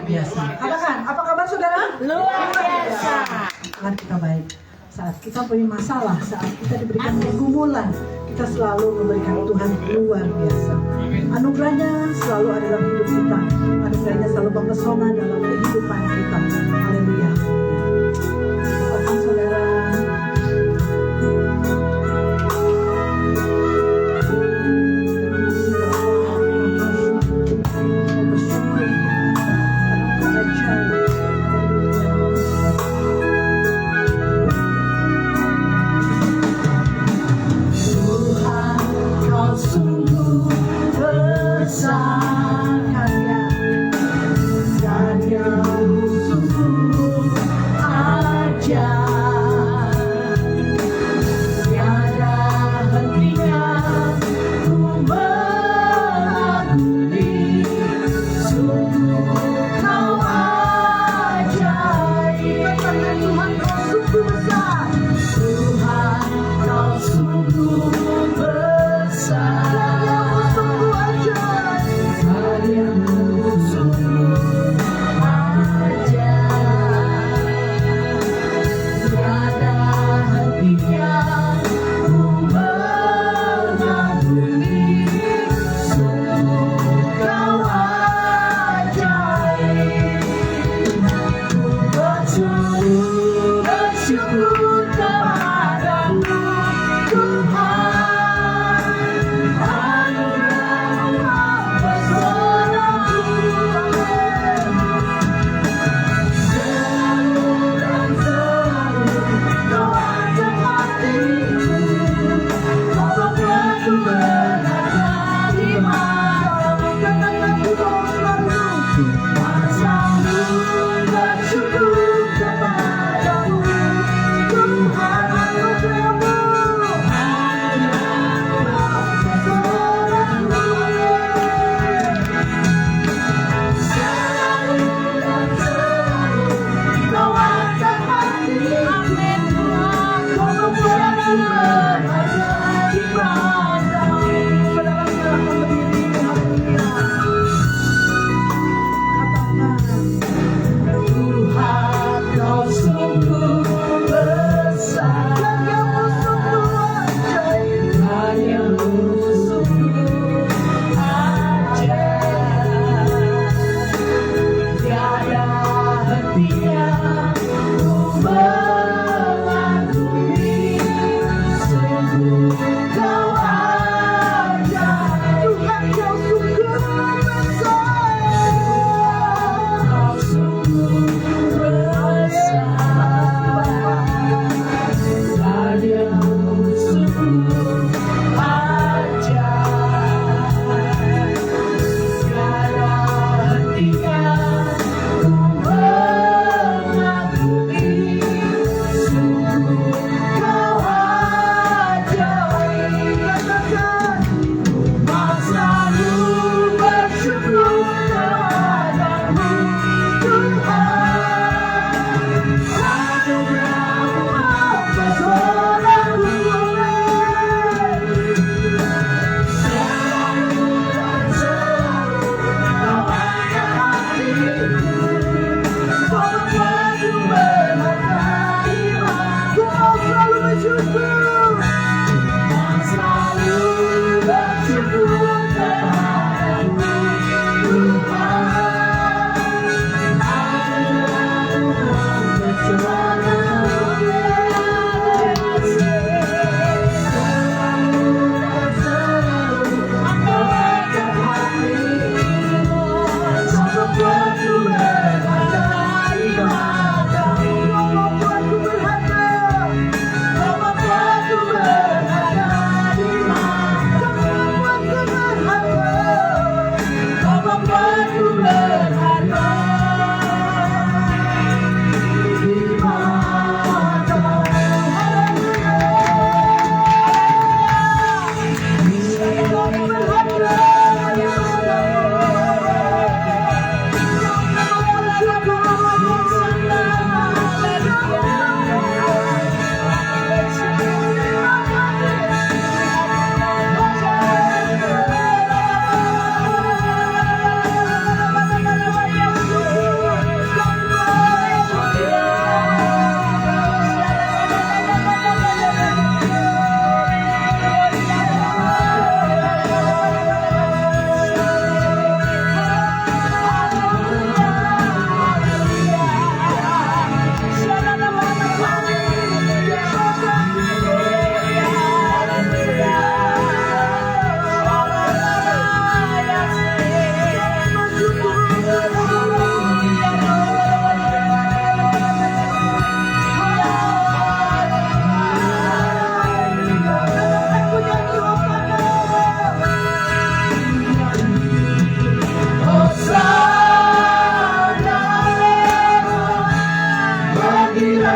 biasa. Katakan, apa kabar saudara? Luar biasa. Tuhan kita baik. Saat kita punya masalah, saat kita diberikan pergumulan, kita selalu memberikan Tuhan luar biasa. Anugerahnya selalu ada dalam hidup kita. Anugerahnya selalu mempesona dalam kehidupan kita. Haleluya. Silakan saudara. Sungguh besar karya dan yang sungguh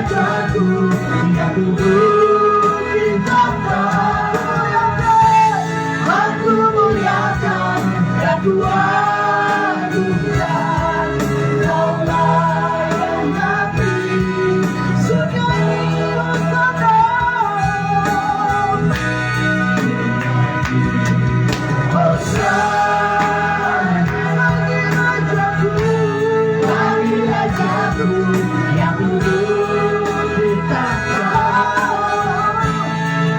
rajaku yang duduk di tahta. Aku muliakan dan kuagungkan, Kaulah yang Nabi segala hosana. Bagi rajaku yang duduk di tahta.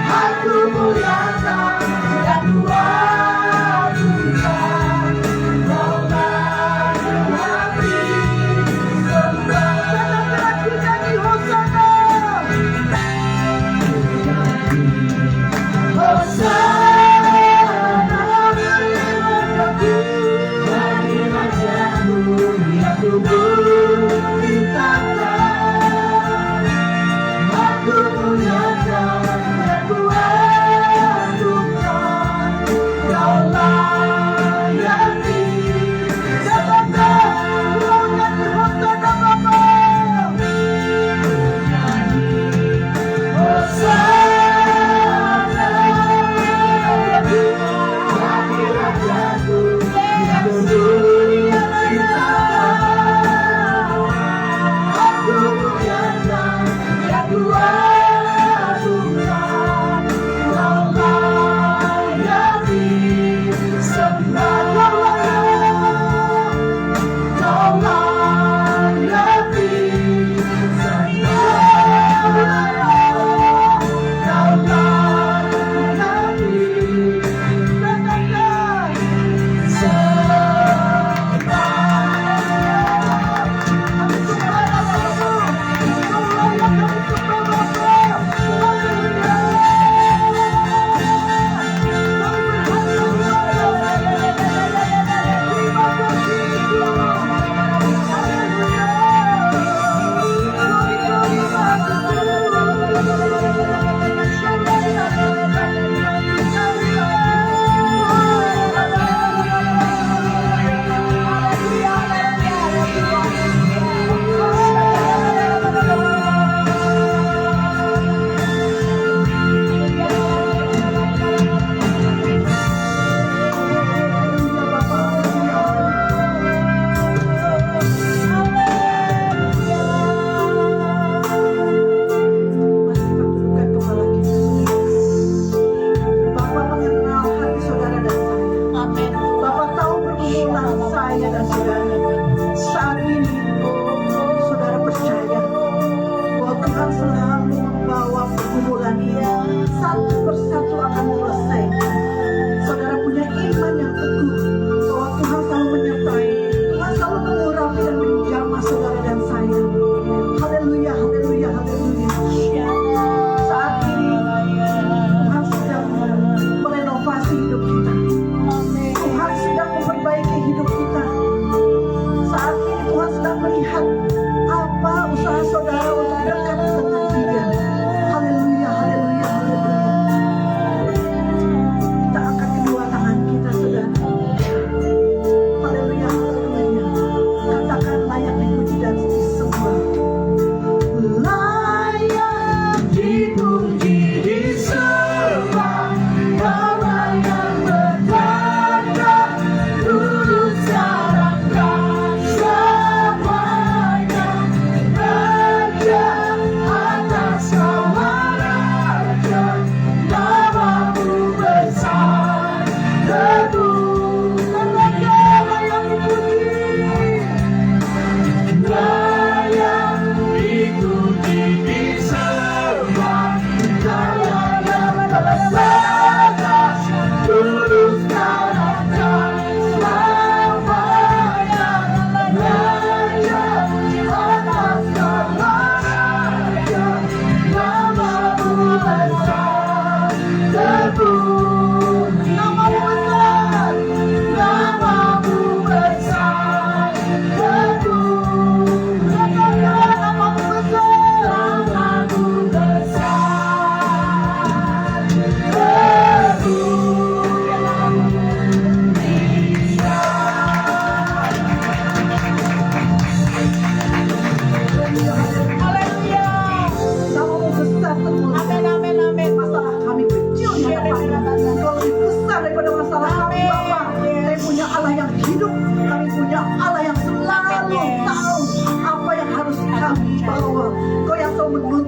Aku muliakan dan kuagungkan, Kaulah yang Nabi sembah. Nyanyi hosana. Hosana bagi rajaku yang duduk di tahta. Aku muliakan dan kuagungkan, Kaulah yang disembah. Nyanyi hosana Bapa. Hosana bagi rajaku yang duduk di tahta.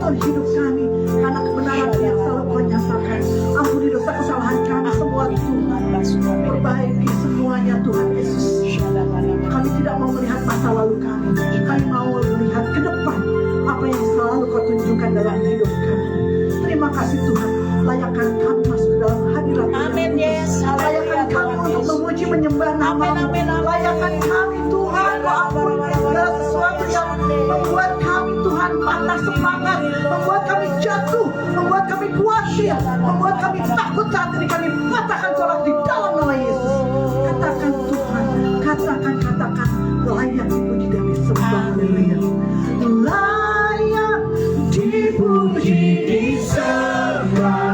tuntun hidup kami karena kebenaran yang selalu Kau nyatakan. Ampuni dosa kesalahan kami semua Tuhan. Perbaiki semuanya Tuhan Yesus. Kami tidak mau melihat masa lalu kami. Kami mau melihat ke depan apa yang selalu Kau tunjukkan dalam hidup kami. Terima kasih Tuhan. Layakkan kami masuk ke dalam hadirat. Amin, yes. Layakkan kami untuk memuji menyembah nama-Mu. Layakkan kami Tuhan, Kau ampuni segala sesuatu yang membuat kami Tuhan patah semangat, membuat kami jatuh, membuat kami khawatir, membuat kami takut saat ini. Kami patahkan tolak di dalam nama Yesus. Katakan Tuhan, katakan layak dipuji dan disembah. Haleluya. Layak dipuji disembah.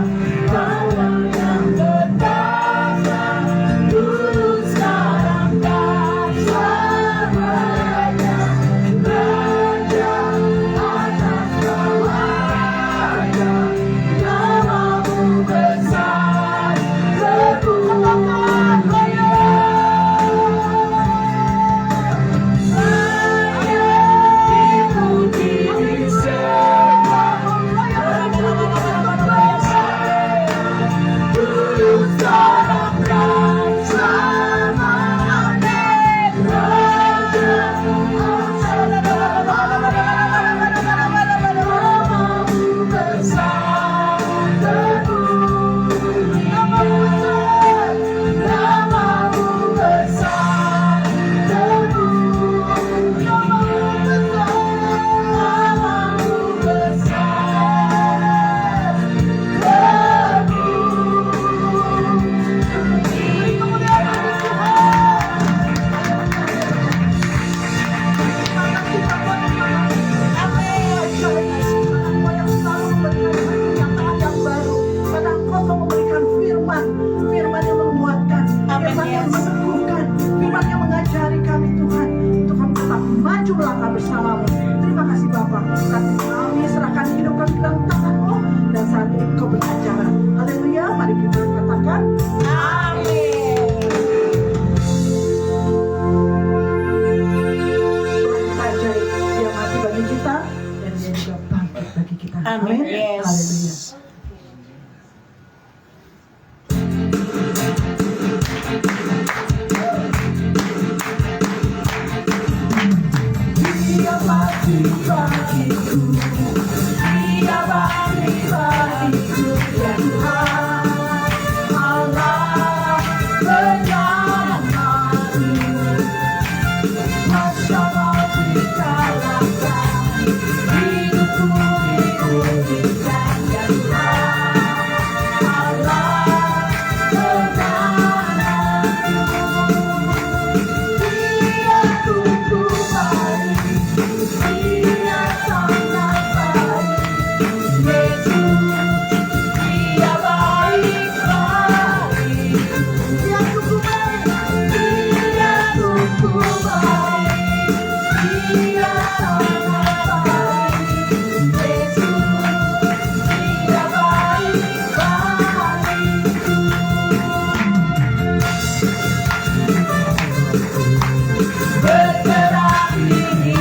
Bersamamu. Terima kasih Bapa. Saat ini kami serahkan hidup kami ke dalam tangan-Mu dan saat ini Kau berbicara. Haleluya. Mari kita katakan amin. Tuhan kita ajaib. Dia mati bagi kita dan Dia juga bangkit bagi kita. Amin. Amin. Yes. Haleluya. Dia bagiku ya Tuhan Allah bersamaku. Masya Allah dikalahkan hidupku diujikan ya Tuhan Allah bersamaku. Dia tumbuh baik. Dia sangat baik, Yesus, Dia baik bagiku. Dia tumbuh baik, Dia tumbuh baik, Dia sangat baik, Yesus, Dia baik bagiku. Bergerak ini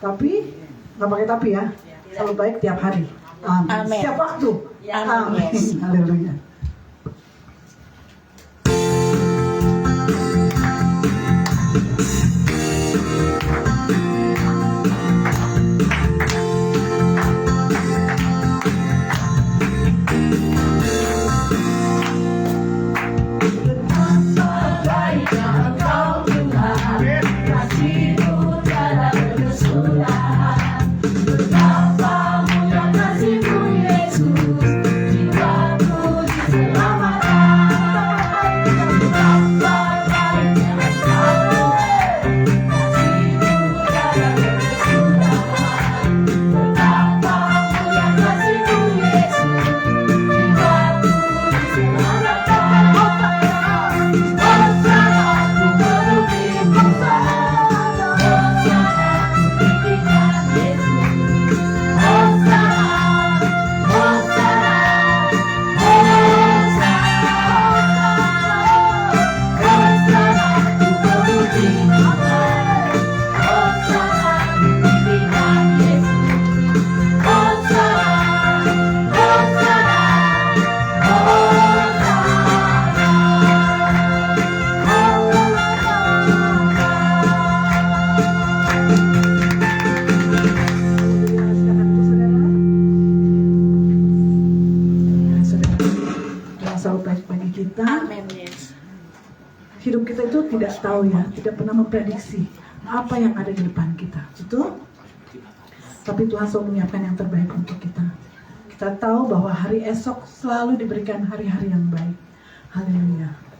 Tapi nggak pakai tapi ya, selalu baik tiap hari. Amin. Amin. Setiap waktu. Amin. Yes. Haleluya. Amin. Yes. Hidup kita itu tidak tahu ya, tidak pernah memprediksi apa yang ada di depan kita, betul? Tapi Tuhan selalu menyiapkan yang terbaik untuk kita. Kita tahu bahwa hari esok selalu diberikan hari-hari yang baik. Haleluya.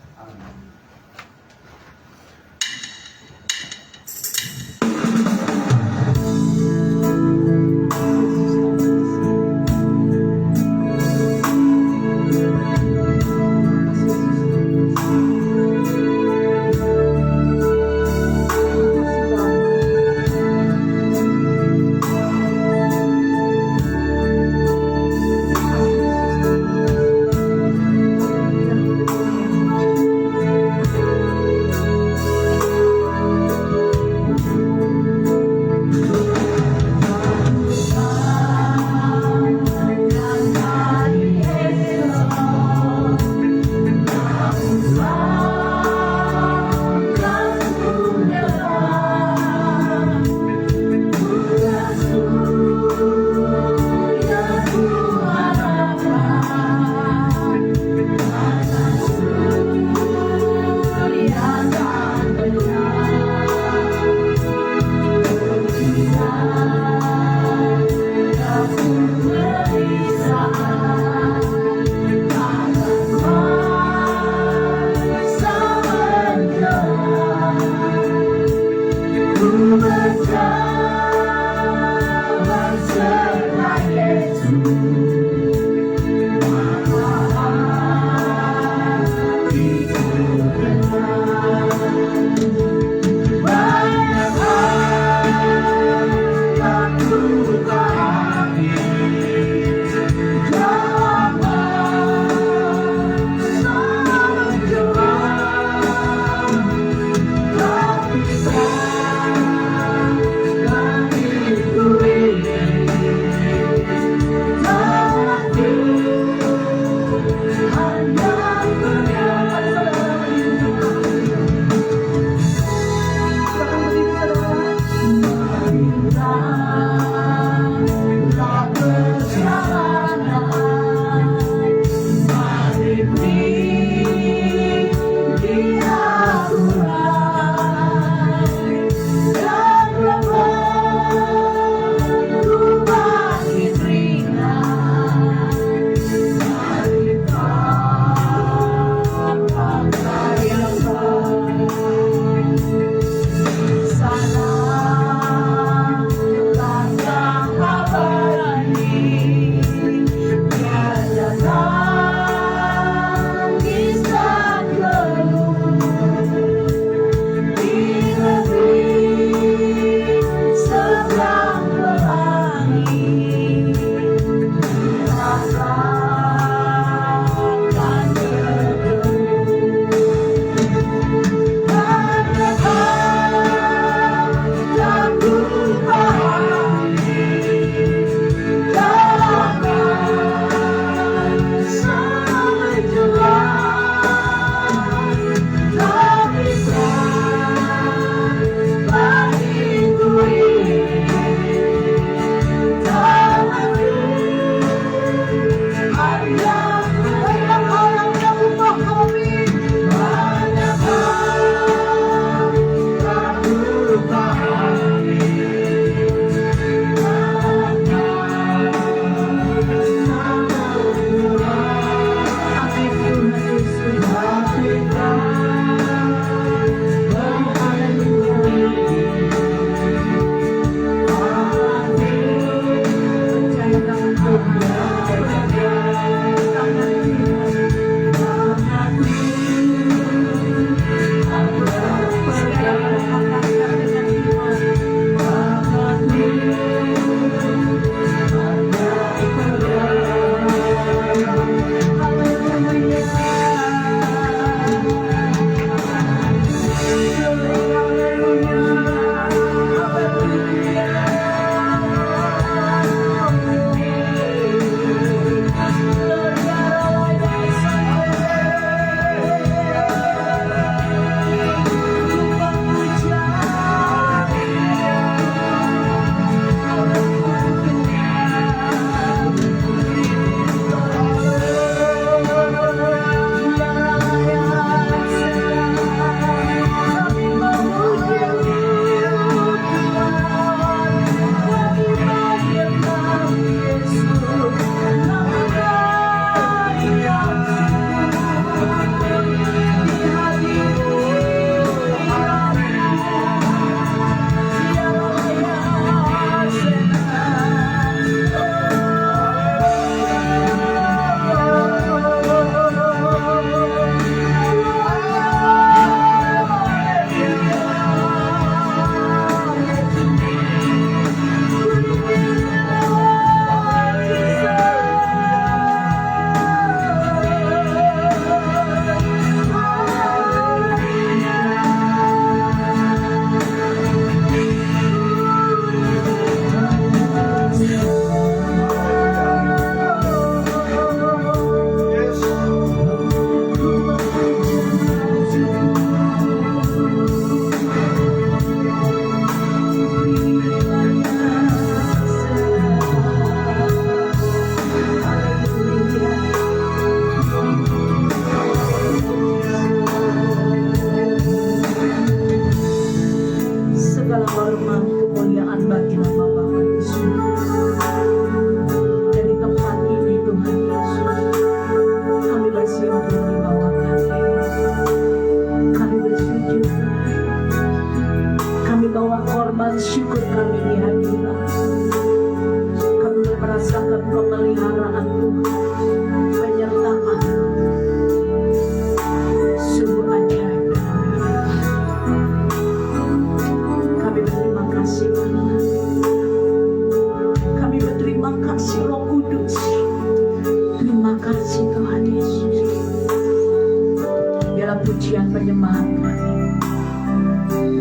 pujian penyembahan kami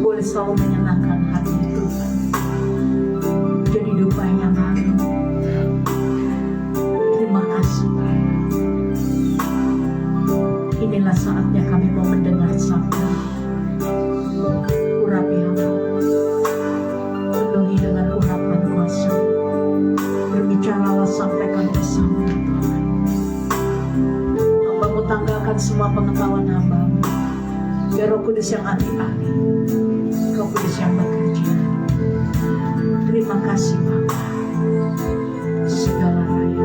boleh selalu menyenangkan hati Tuhan. Jadi dupa yang baru. Terima kasih. Inilah saatnya kami mau mendengar sabda. Urapi hamba, penuhi dengan urapan kuasa. Berbicaralah sampai kami bersama Tuhan. Hamba-Mu tanggalkan semua pengetahuan hamba. Biar Roh Kudus yang ahli-ahli, Roh Kudus yang bekerja. Terima kasih Bapa. Segala raya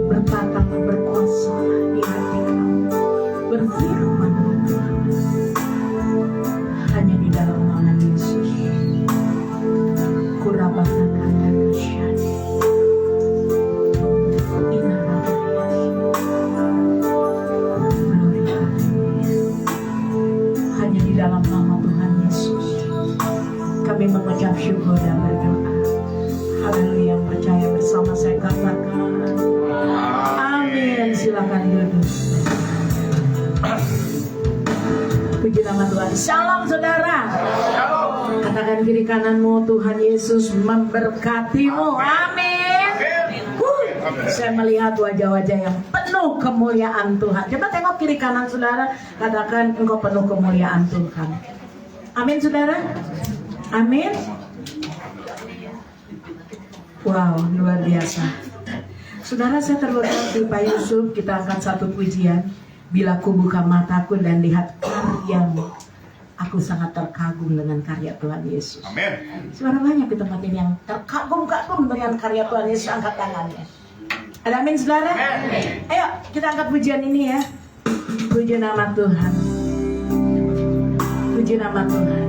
bertata berkuasa di hati kami, berfirman Tuhan. Hanya di dalam nama Yesus. Kurabatan kata kasyani. Hanya di dalam nama Tuhan Yesus kami mengucap syukur dan berdoa. Haleluya. Yang percaya bersama saya katakan amin. Silakan duduk. Puji nama Tuhan. Shalom saudara. Katakan kiri kananmu, Tuhan Yesus memberkatimu. Amin. Saya melihat wajah-wajah yang penuh kemuliaan Tuhan. Coba tengok kiri kanan saudara. Katakan engkau penuh kemuliaan Tuhan. Amin saudara. Amin. Wow, luar biasa. Saudara, saya terberkati Pak Yusuf. Kita angkat satu pujian. Bila ku buka mataku dan lihat karyamu, aku sangat terkagum dengan karya Tuhan Yesus. Amin. Saudara, banyak di tempat ini yang terkagum-kagum dengan karya Tuhan Yesus. Angkat tangannya. Ada amin saudara? Ayo kita angkat pujian ini ya. Puji nama Tuhan. Puji nama Tuhan.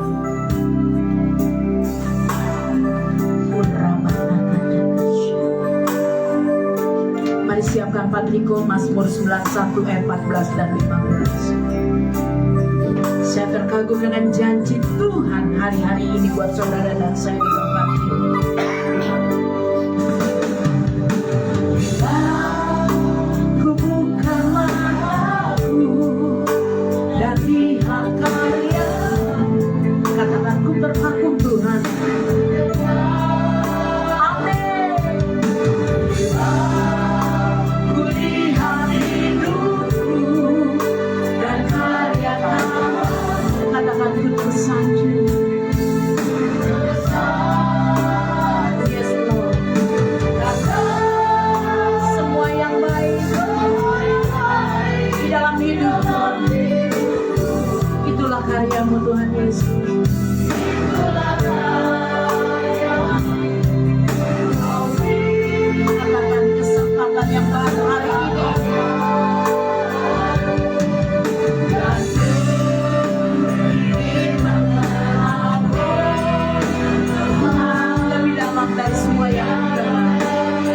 Mari siapkan Patriko Mazmur 91 ayat 14 dan 15. Saya terkagum dengan janji Tuhan hari-hari ini buat saudara dan saya di tempat ini. Ku buka mataku dan lihat karya. Katakan ku terkagum Tuhan. Semua yang baik di dalam hidup itulah karyamu Tuhan Yesus. Katakan kesempatan yang baru hari ini. Dari semua yang mengenal.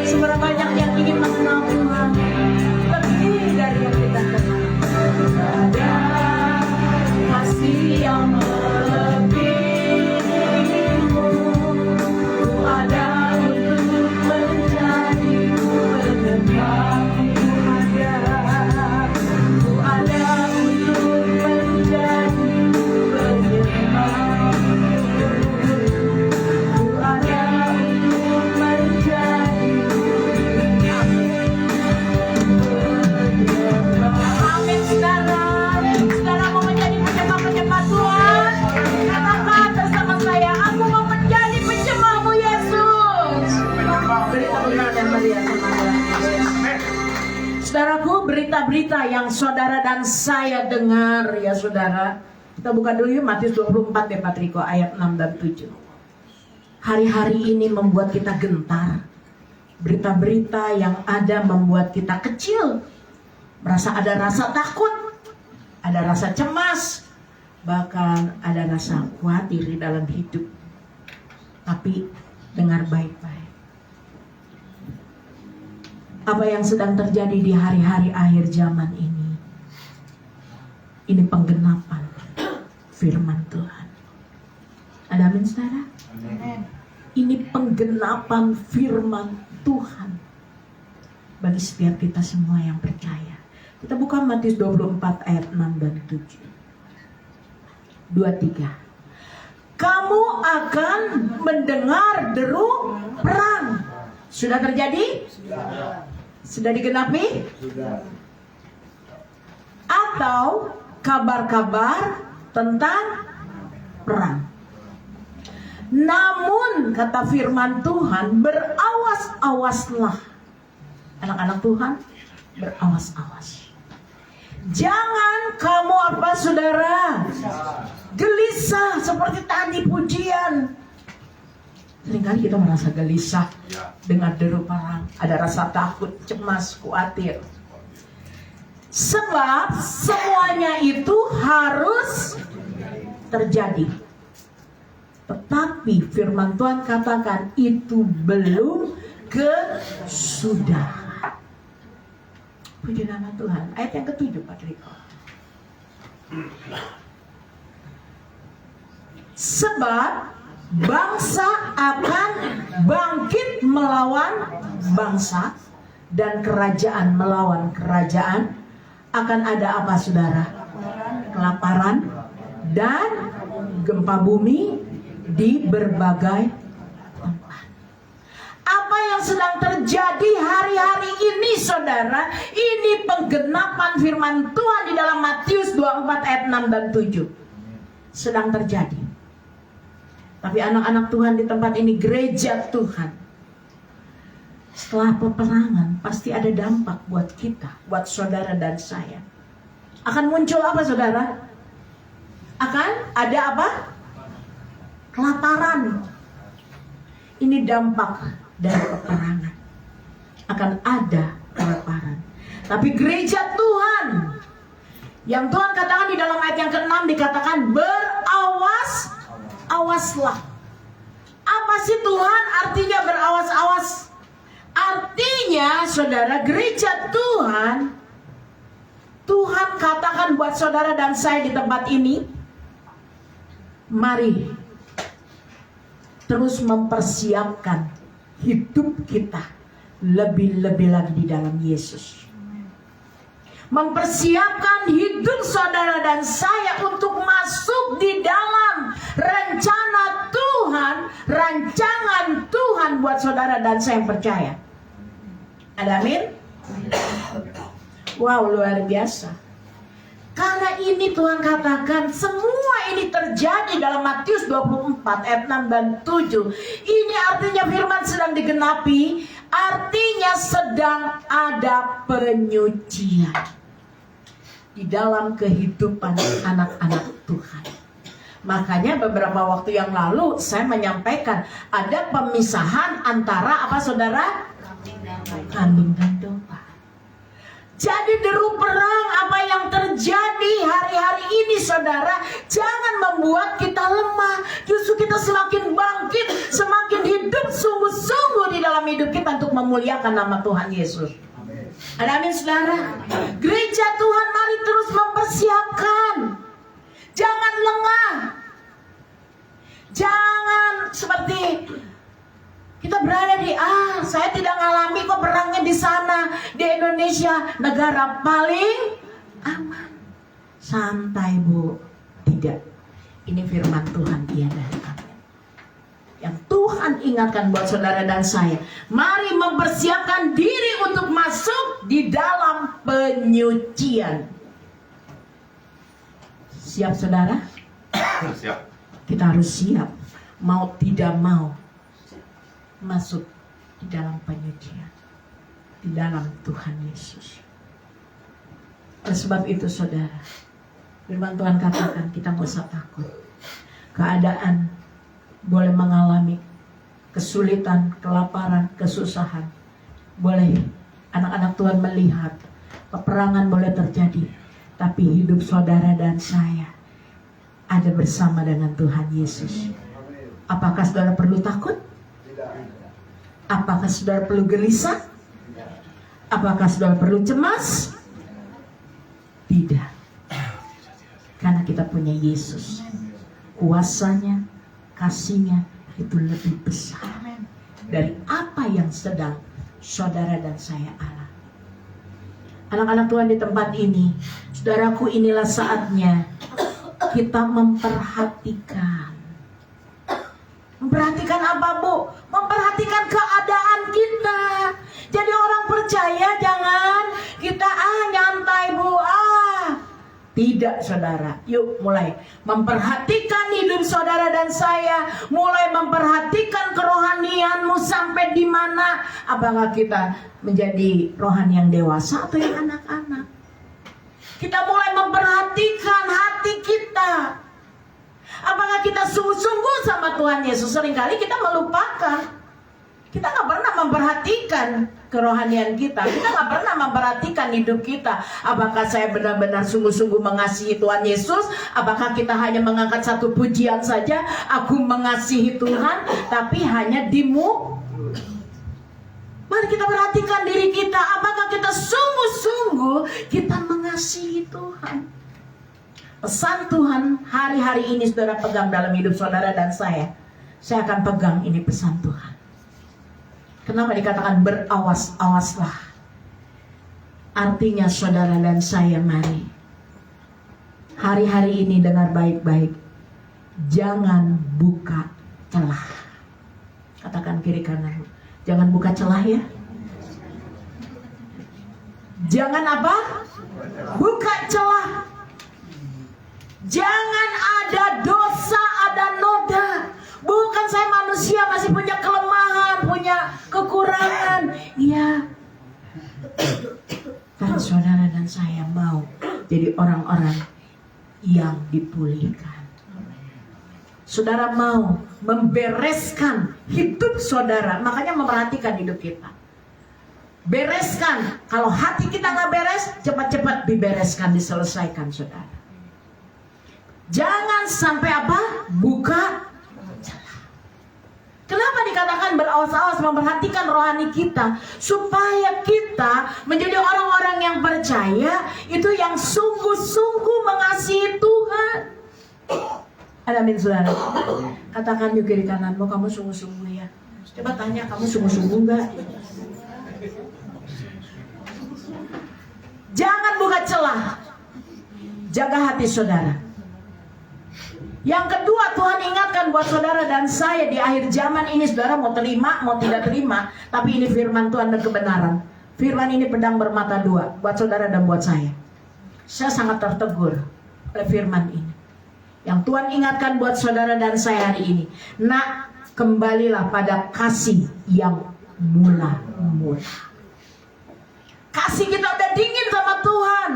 Seberapa banyak yang ingin mengenal Tuhan lebih dari yang kita kenal. Ada kasih yang melebihimu. Ku ada untuk menjadi pendengar. Ku ada untuk menjadi penyembah. Saudaraku, berita-berita yang saudara dan saya dengar ya saudara. Kita buka dulu yuk Matius 24 ya Patriko ayat 6 dan 7. Hari-hari ini membuat kita gentar. Berita-berita yang ada membuat kita kecil. Merasa ada rasa takut, ada rasa cemas, bahkan ada rasa khawatir di dalam hidup. Tapi dengar baik-baik. Apa yang sedang terjadi di hari-hari akhir zaman ini? Ini penggenapan firman Tuhan. Ada amin saudara? Amin. Ini penggenapan firman Tuhan bagi setiap kita semua yang percaya. Kita buka Matius 24 ayat 6 dan 7. 23. Kamu akan mendengar deru perang. Sudah terjadi? Sudah digenapi? Atau kabar-kabar tentang perang. Namun kata firman Tuhan, berawas-awaslah. Anak-anak Tuhan, berawas-awas. Jangan kamu apa saudara? Gelisah seperti tadi pujian. Seringkali kita merasa gelisah dengan deru perang. Ada rasa takut, cemas, khawatir. Sebab semuanya itu harus terjadi. Tetapi firman Tuhan katakan itu belum kesudahan. Puji nama Tuhan. Ayat yang ke-7 Pak Riko. Sebab bangsa akan bangkit melawan bangsa dan kerajaan melawan kerajaan. Akan ada apa saudara? Kelaparan dan gempa bumi di berbagai tempat. Apa yang sedang terjadi hari-hari ini saudara? Ini penggenapan firman Tuhan di dalam Matius 24 ayat 6 dan 7. Sedang terjadi. Tapi anak-anak Tuhan di tempat ini, gereja Tuhan, setelah peperangan pasti ada dampak buat kita, buat saudara dan saya. Akan muncul apa saudara? Akan ada apa? Kelaparan. Ini dampak dari peperangan. Akan ada kelaparan. Tapi gereja Tuhan, yang Tuhan katakan di dalam ayat yang ke-6 dikatakan berawas-awaslah. Apa sih Tuhan artinya berawas-awas? Artinya saudara, gereja Tuhan, Tuhan katakan buat saudara dan saya di tempat ini, mari terus mempersiapkan hidup kita lebih-lebih lagi di dalam Yesus. Mempersiapkan hidup saudara dan saya untuk masuk di dalam rencana Tuhan, rancangan Tuhan buat saudara dan saya yang percaya. Ada amin? Wow, luar biasa. Karena ini Tuhan katakan semua ini terjadi dalam Matius 24 ayat 6 dan 7. Ini artinya firman sedang digenapi, artinya sedang ada penyucian di dalam kehidupan anak-anak Tuhan. Makanya beberapa waktu yang lalu saya menyampaikan ada pemisahan antara apa saudara? Kambing dan domba. Jadi deru perang apa yang terjadi hari-hari ini saudara, jangan membuat kita lemah. Justru kita semakin bangkit, semakin hidup sungguh-sungguh di dalam hidup kita untuk memuliakan nama Tuhan Yesus. Ada amin saudara? Gereja Tuhan mari terus mempersiapkan. Jangan lengah. Jangan seperti kita berada di saya tidak ngalami kok perangnya di sana, di Indonesia, negara paling aman. Santai Bu. Tidak. Ini firman Tuhan, iya dan amin. Yang Tuhan ingatkan buat saudara dan saya, mari mempersiapkan diri untuk masuk di dalam penyucian. Siap saudara? Siap. Kita harus siap, mau tidak mau masuk di dalam penyucian, di dalam Tuhan Yesus. Oleh sebab itu saudara, firman Tuhan katakan kita nggak usah takut. Keadaan boleh mengalami kesulitan, kelaparan, kesusahan. Boleh anak-anak Tuhan melihat peperangan boleh terjadi, tapi hidup saudara dan saya ada bersama dengan Tuhan Yesus. Apakah saudara perlu takut? Apakah saudara perlu gelisah? Apakah saudara perlu cemas? Tidak. Karena kita punya Yesus. Kuasanya, kasihnya itu lebih besar dari apa yang sedang saudara dan saya alami. Anak-anak Tuhan di tempat ini, saudaraku, inilah saatnya kita memperhatikan. Memperhatikan apa, Bu? Memperhatikan keadaan kita. Jadi orang percaya jangan kita nyantai, Bu. Tidak, saudara. Yuk mulai memperhatikan hidup saudara dan saya. Mulai memperhatikan kerohanianmu sampai di mana. Apakah kita menjadi rohani yang dewasa atau yang anak-anak? Kita mulai memperhatikan hati kita. Apakah kita sungguh-sungguh sama Tuhan Yesus? Seringkali kita melupakan. Kita nggak pernah memperhatikan kerohanian kita. Kita nggak pernah memperhatikan hidup kita. Apakah saya benar-benar sungguh-sungguh mengasihi Tuhan Yesus? Apakah kita hanya mengangkat satu pujian saja? Aku mengasihi Tuhan, tapi hanya di mulut. Mari kita perhatikan diri kita. Apakah kita sungguh-sungguh kita mengasihi Tuhan? Pesan Tuhan hari-hari ini saudara pegang dalam hidup saudara dan saya. Saya akan pegang ini pesan Tuhan. Kenapa dikatakan berawas-awaslah? Artinya saudara dan saya, mari hari-hari ini dengar baik-baik. Jangan buka celah. Katakan kiri kanan. Jangan buka celah ya. Jangan apa? Buka celah. Jangan ada dosa, ada noda. Bukan saya manusia masih punya kelemahan, punya kekurangan. Iya. Kan saudara dan saya mau jadi orang-orang yang dipulihkan. Saudara mau membereskan hidup saudara. Makanya memperhatikan hidup kita. Bereskan. Kalau hati kita nggak beres, cepat-cepat dibereskan, diselesaikan saudara. Jangan sampai apa? Buka. Kenapa dikatakan berawas-awas, memperhatikan rohani kita? Supaya kita menjadi orang-orang yang percaya, itu yang sungguh-sungguh mengasihi Tuhan. Ada amin saudara? Katakan yuk kiri kananmu, kamu sungguh-sungguh ya. Coba tanya, kamu sungguh-sungguh enggak? Jangan buka celah. Jaga hati saudara. Yang kedua, Tuhan ingatkan buat saudara dan saya di akhir zaman ini, saudara mau terima, mau tidak terima, tapi ini firman Tuhan dan kebenaran. Firman ini pedang bermata dua buat saudara dan buat saya. Saya sangat tertegur oleh firman ini. Yang Tuhan ingatkan buat saudara dan saya hari ini. Nak, kembalilah pada kasih yang mula-mula. Kasih kita udah dingin sama Tuhan.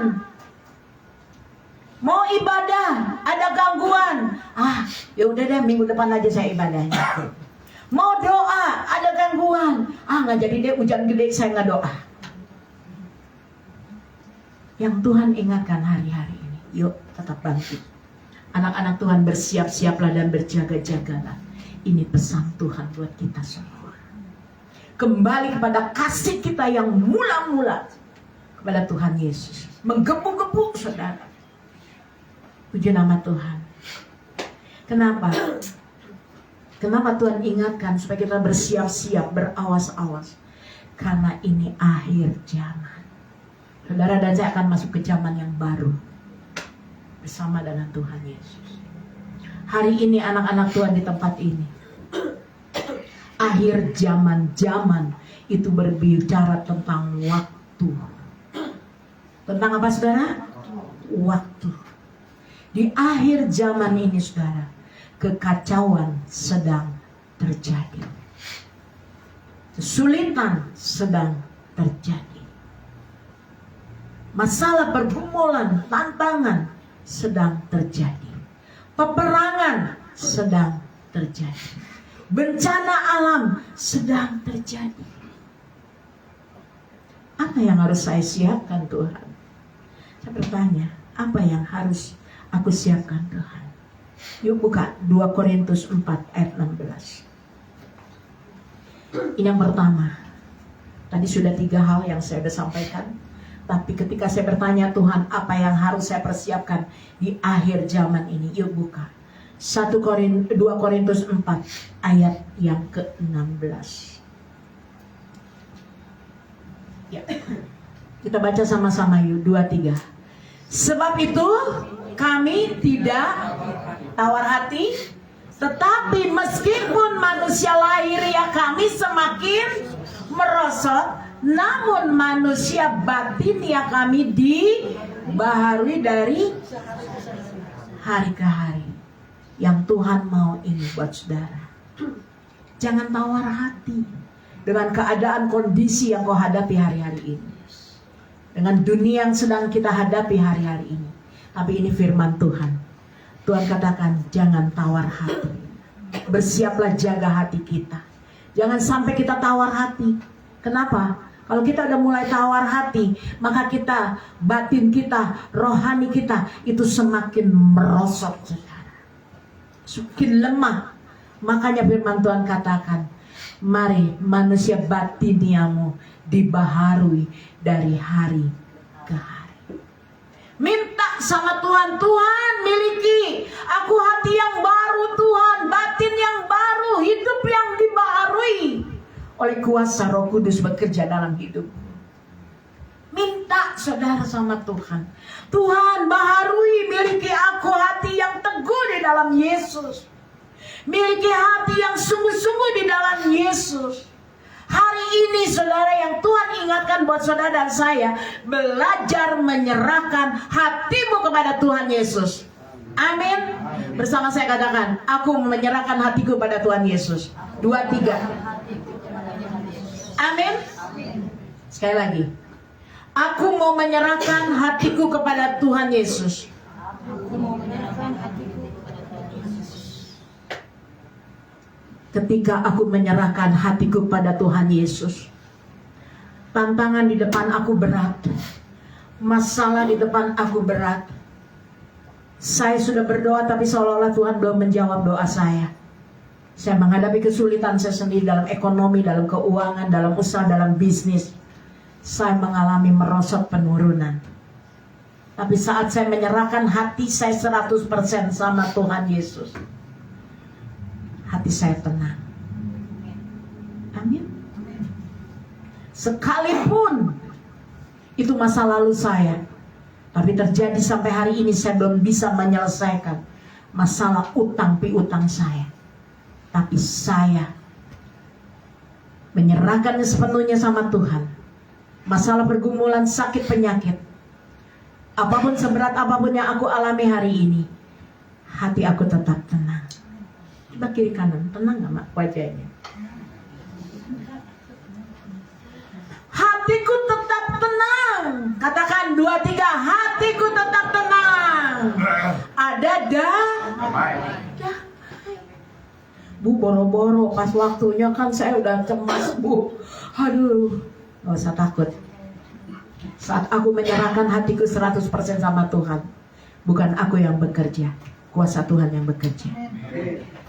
Mau ibadah, ada gangguan. Ya udah deh, minggu depan aja saya ibadahnya. Mau doa, ada gangguan. Nggak jadi deh, hujan gede saya nggak doa. Yang Tuhan ingatkan hari-hari ini, yuk tetap bangkit. Anak-anak Tuhan bersiap-siaplah dan berjaga-jagalah. Ini pesan Tuhan buat kita semua. Kembali kepada kasih kita yang mula-mula kepada Tuhan Yesus. Menggebu-gebu saudara. Puji nama Tuhan. Kenapa? Kenapa Tuhan ingatkan supaya kita bersiap-siap, berawas-awas? Karena ini akhir zaman. Saudara dan saya akan masuk ke zaman yang baru bersama dengan Tuhan Yesus. Hari ini anak-anak Tuhan di tempat ini, akhir zaman itu berbicara tentang waktu. Tentang apa saudara? Waktu. Di akhir zaman ini saudara, kekacauan sedang terjadi. Kesulitan sedang terjadi. Masalah pergumulan, tantangan sedang terjadi. Peperangan sedang terjadi. Bencana alam sedang terjadi. Apa yang harus saya siapkan Tuhan? Saya bertanya, apa yang harus aku siapkan Tuhan? Yuk buka 2 Korintus 4 ayat 16. Ini yang pertama. Tadi sudah 3 hal yang saya sudah sampaikan. Tapi ketika saya bertanya Tuhan, apa yang harus saya persiapkan di akhir zaman ini? Yuk buka 2 Korintus 4 ayat yang ke-16. Ya. Kita baca sama-sama yuk, 2, 3. Sebab itu kami tidak tawar hati, tetapi meskipun manusia lahiriah kami semakin merosot, namun manusia batiniah kami dibaharui dari hari ke hari. Yang Tuhan mau ini buat saudara. Jangan tawar hati dengan keadaan kondisi yang kau hadapi hari-hari ini, dengan dunia yang sedang kita hadapi hari-hari ini. Tapi ini firman Tuhan. Tuhan katakan jangan tawar hati. Bersiaplah jaga hati kita. Jangan sampai kita tawar hati. Kenapa? Kalau kita udah mulai tawar hati, maka kita, batin kita, rohani kita itu semakin merosot, saudara. Semakin lemah. Makanya firman Tuhan katakan, mari manusia batiniamu dibaharui dari hari ke hari. Minta sama Tuhan, Tuhan miliki aku hati yang baru Tuhan, batin yang baru, hidup yang dibaharui oleh kuasa Roh Kudus bekerja dalam hidup. Minta saudara sama Tuhan, Tuhan baharui, miliki aku hati yang teguh di dalam Yesus, miliki hati yang sungguh-sungguh di dalam Yesus. Hari ini saudara, yang Tuhan ingatkan buat saudara dan saya, belajar menyerahkan hatimu kepada Tuhan Yesus. Amin. Bersama saya katakan, aku menyerahkan hatiku pada Tuhan Yesus. 2, 3. Amin. Sekali lagi, aku mau menyerahkan hatiku kepada Tuhan Yesus. Ketika aku menyerahkan hatiku pada Tuhan Yesus, tantangan di depan aku berat, masalah di depan aku berat. Saya sudah berdoa tapi seolah-olah Tuhan belum menjawab doa saya. Saya menghadapi kesulitan saya sendiri dalam ekonomi, dalam keuangan, dalam usaha, dalam bisnis. Saya mengalami merosot penurunan. Tapi saat saya menyerahkan hati saya 100% sama Tuhan Yesus, hati saya tenang. Amin. Sekalipun itu masa lalu saya, tapi terjadi sampai hari ini saya belum bisa menyelesaikan masalah utang piutang saya. Tapi saya menyerahkannya sepenuhnya sama Tuhan. Masalah pergumulan, sakit, penyakit, apapun seberat apapun yang aku alami hari ini, hati aku tetap tenang. Coba kiri kanan, tenang gak mak wajahnya? Hatiku tetap tenang. Katakan 2, 3, hatiku tetap tenang. Ada damai. Bu, boro-boro pas waktunya kan saya udah cemas, Bu. Aduh, gak usah takut. Saat aku menyerahkan hatiku 100% sama Tuhan, bukan aku yang bekerja, kuasa Tuhan yang bekerja.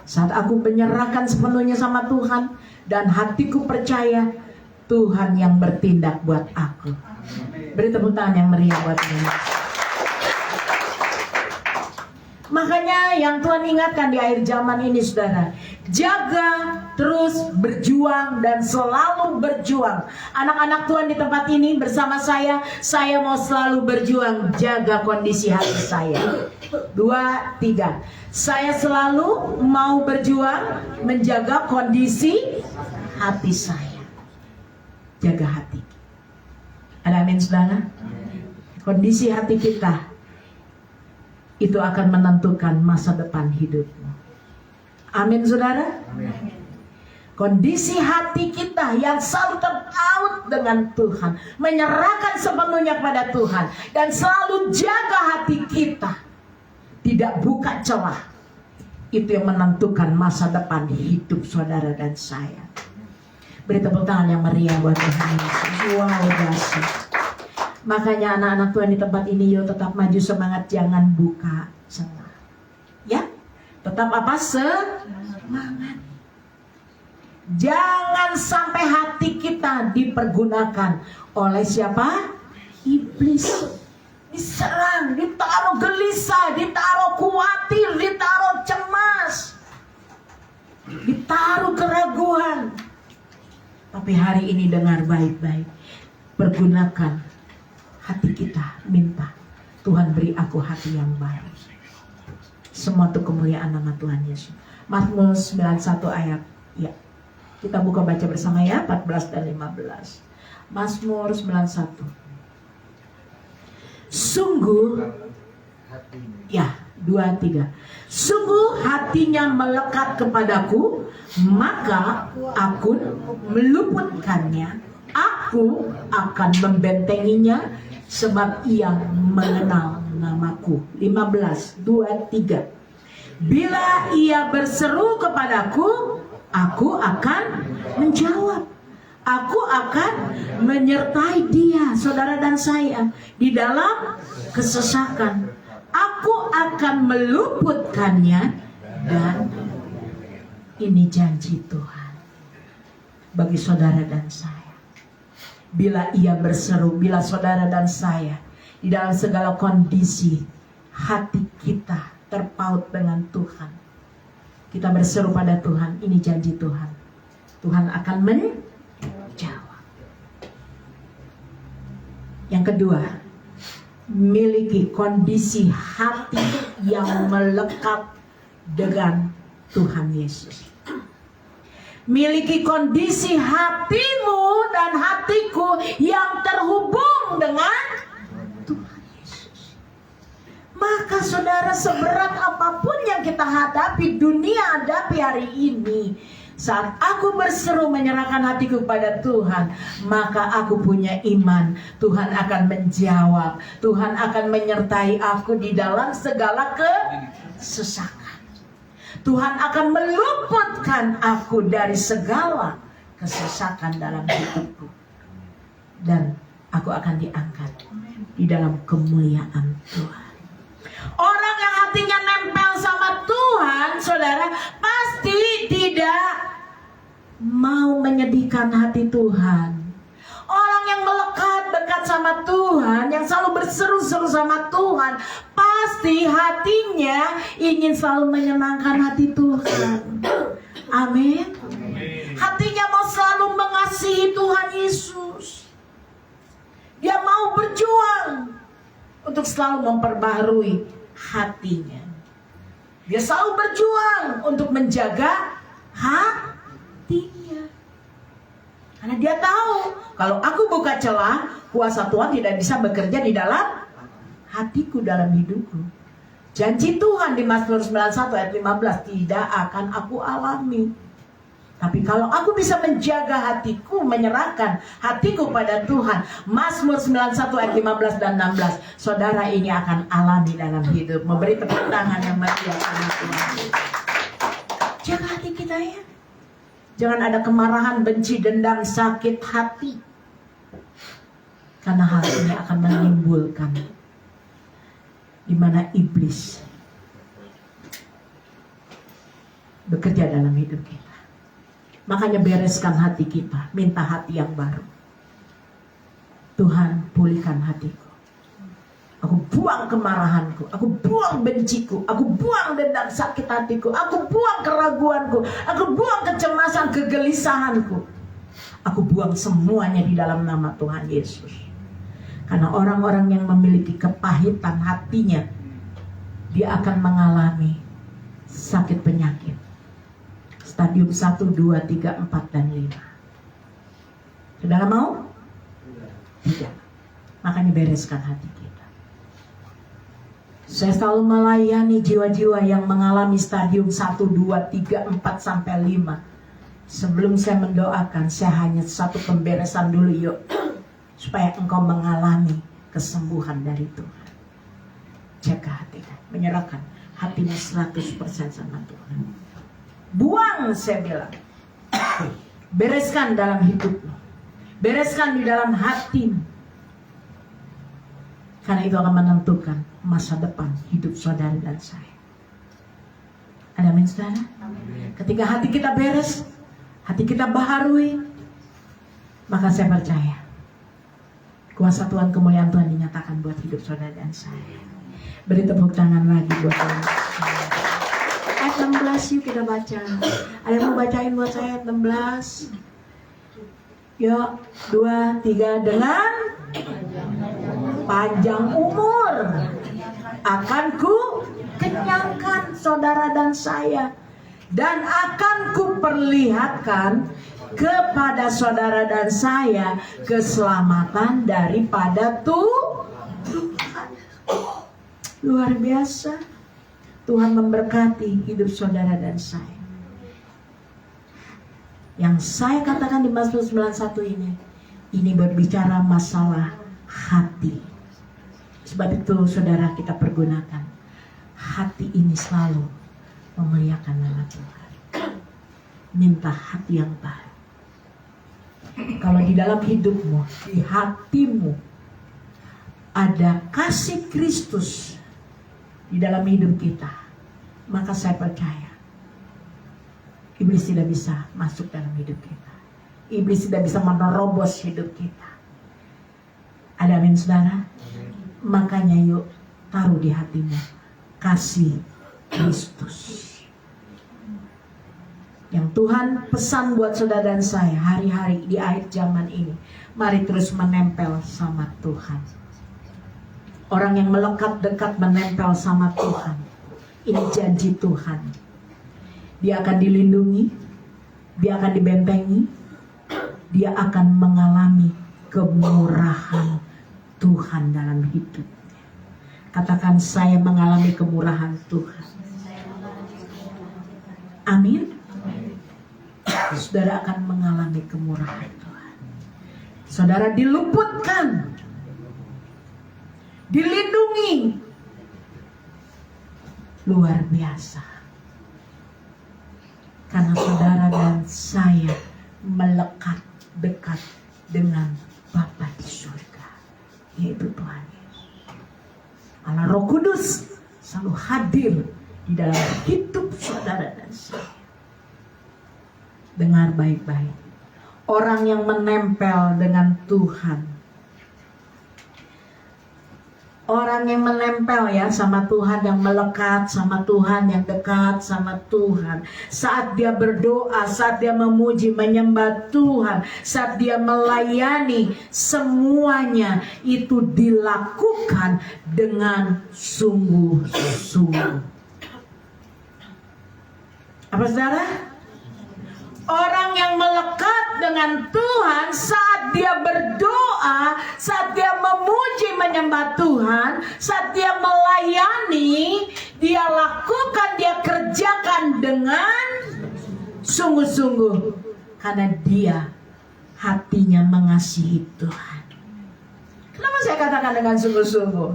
Saat aku menyerahkan sepenuhnya sama Tuhan dan hatiku percaya, Tuhan yang bertindak buat aku. Beri tepuk tangan yang meriah buat ini. Makanya yang Tuhan ingatkan di akhir zaman ini, saudara, jaga, terus berjuang dan selalu berjuang. Anak-anak Tuhan di tempat ini bersama saya mau selalu berjuang. Jaga kondisi hati saya. 2, 3. Saya selalu mau berjuang menjaga kondisi hati saya. Jaga hati. Ada amin, saudara? Kondisi hati kita itu akan menentukan masa depan hidupmu. Amin, saudara? Amin. Kondisi hati kita yang selalu terpaut dengan Tuhan, menyerahkan sepenuhnya kepada Tuhan, dan selalu jaga hati kita, tidak buka celah, itu yang menentukan masa depan hidup saudara dan saya. Beri tepuk tangan yang meriah buat Tuhan Yesus. Wow, dahsyat. Makanya anak-anak Tuhan di tempat ini, yuk tetap maju semangat, jangan buka celah. Ya, tetap apa? Semangat. Jangan sampai hati kita dipergunakan oleh siapa? Iblis. Diserang, ditaruh gelisah, ditaruh khawatir, ditaruh cemas, ditaruh keraguan. Tapi hari ini dengar baik-baik, pergunakan hati kita minta, Tuhan beri aku hati yang baru. Semua untuk kemuliaan nama Tuhan Yesus. Mazmur 91 ayat, ya. Kita buka baca bersama ya, 14 dan 15. Mazmur 91. Sungguh, ya, 2-3. Sungguh hatinya melekat kepadaku, maka aku meluputkannya. Aku akan membentenginya, sebab ia mengenal namaku. 15, 2-3. Bila ia berseru kepadaku, aku akan menjawab. Aku akan menyertai dia, saudara dan saya, di dalam kesesakan. Aku akan meluputkannya, dan ini janji Tuhan bagi saudara dan saya. Bila ia berseru, bila saudara dan saya di dalam segala kondisi hati kita terpaut dengan Tuhan, kita berseru pada Tuhan, ini janji Tuhan. Tuhan akan menjawab. Yang kedua, miliki kondisi hati yang melekat dengan Tuhan Yesus. Miliki kondisi hatimu dan hatiku yang terhubung dengan Tuhan Yesus. Maka saudara, seberat apapun yang kita hadapi, dunia hadapi hari ini, saat aku berseru menyerahkan hatiku kepada Tuhan, maka aku punya iman Tuhan akan menjawab. Tuhan akan menyertai aku di dalam segala kesesakan. Tuhan akan meluputkan aku dari segala kesesakan dalam hidupku, dan aku akan diangkat di dalam kemuliaan Tuhan. Orang yang hatinya nempel sama Tuhan, saudara, pasti tidak mau menyedihkan hati Tuhan. Orang yang melekat dekat sama Tuhan, yang selalu berseru-seru sama Tuhan, pasti hatinya ingin selalu menyenangkan hati Tuhan. Amin. Hatinya mau selalu mengasihi Tuhan Yesus. Dia mau berjuang untuk selalu memperbaharui hatinya. Dia selalu berjuang untuk menjaga hatinya. Karena dia tahu, kalau aku buka celah, kuasa Tuhan tidak bisa bekerja di dalam hatiku, dalam hidupku. Janji Tuhan di Mazmur 91 ayat 15, tidak akan aku alami. Tapi kalau aku bisa menjaga hatiku, menyerahkan hatiku pada Tuhan, Mazmur 91 ayat 15 dan 16, saudara ini akan alami dalam hidup. Memberi tepuk tangan yang meriah sama Tuhan. Jaga hati kita ya. Jangan ada kemarahan, benci, dendam, sakit hati. Karena hal ini akan menimbulkan di mana iblis bekerja dalam hidup kita. Makanya bereskan hati kita, minta hati yang baru. Tuhan, pulihkan hatiku. Aku buang kemarahanku, aku buang benciku, aku buang dendam sakit hatiku, aku buang keraguanku, aku buang kecemasan, kegelisahanku. Aku buang semuanya di dalam nama Tuhan Yesus. Karena orang-orang yang memiliki kepahitan hatinya, dia akan mengalami sakit penyakit. Stadium 1, 2, 3, 4, dan 5. Saudara mau? Tidak. Makanya bereskan hati kita. Saya selalu melayani jiwa-jiwa yang mengalami stadium 1, 2, 3, 4, sampai 5. Sebelum saya mendoakan, saya hanya satu pemberesan dulu yuk. Supaya engkau mengalami kesembuhan dari Tuhan. Jaga hati, menyerahkan hatinya 100% sama Tuhan. Buang, saya bilang. Bereskan dalam hidupmu. Bereskan di dalam hatimu. Karena itu akan menentukan masa depan hidup saudara dan saya. Ada amin saudara? Ketika hati kita beres, hati kita baharui, maka saya percaya kuasa Tuhan, kemuliaan Tuhan dinyatakan buat hidup saudara dan saya. Beri tepuk tangan lagi buat Tuhan. Ayat 16 yuk kita baca. Ada yang mau bacain buat saya ayat 16? Yuk, 2, 3, dengan panjang umur. Akan ku kenyangkan saudara dan saya, dan akan ku perlihatkan kepada saudara dan saya keselamatan daripada Tuhan. Luar biasa. Tuhan memberkati hidup saudara dan saya. Yang saya katakan di Mazmur 91 ini berbicara masalah hati. Sebab itu saudara, kita pergunakan hati ini selalu memuliakan nama Tuhan. Minta hati yang baik. Kalau di dalam hidupmu, di hatimu ada kasih Kristus di dalam hidup kita, maka saya percaya iblis tidak bisa masuk dalam hidup kita. Iblis tidak bisa menerobos hidup kita. Ada amin saudara? Makanya yuk taruh di hatimu kasih Kristus. Yang Tuhan pesan buat saudara dan saya hari-hari di akhir zaman ini, mari terus menempel sama Tuhan. Orang yang melekat dekat menempel sama Tuhan, ini janji Tuhan. Dia akan dilindungi, dia akan dibentengi, dia akan mengalami kemurahan Tuhan dalam hidupnya. Katakan, saya mengalami kemurahan Tuhan. Amin. Saudara akan mengalami kemurahan Tuhan. Saudara diluputkan, dilindungi. Luar biasa. Karena saudara dan saya melekat dekat dengan Bapa di surga, yaitu Tuhan Yesus. Allah Roh Kudus selalu hadir di dalam hidup saudara dan saya. Dengar baik-baik. Orang yang menempel dengan Tuhan, orang yang menempel ya sama Tuhan, yang melekat sama Tuhan, yang dekat sama Tuhan, saat dia berdoa, saat dia memuji, menyembah Tuhan, saat dia melayani, semuanya itu dilakukan dengan sungguh-sungguh. Apa saudara? Orang yang melekat dengan Tuhan, saat dia berdoa, saat dia memuji menyembah Tuhan, saat dia melayani, dia lakukan, dia kerjakan dengan sungguh-sungguh. Karena dia hatinya mengasihi Tuhan. Kenapa saya katakan dengan sungguh-sungguh?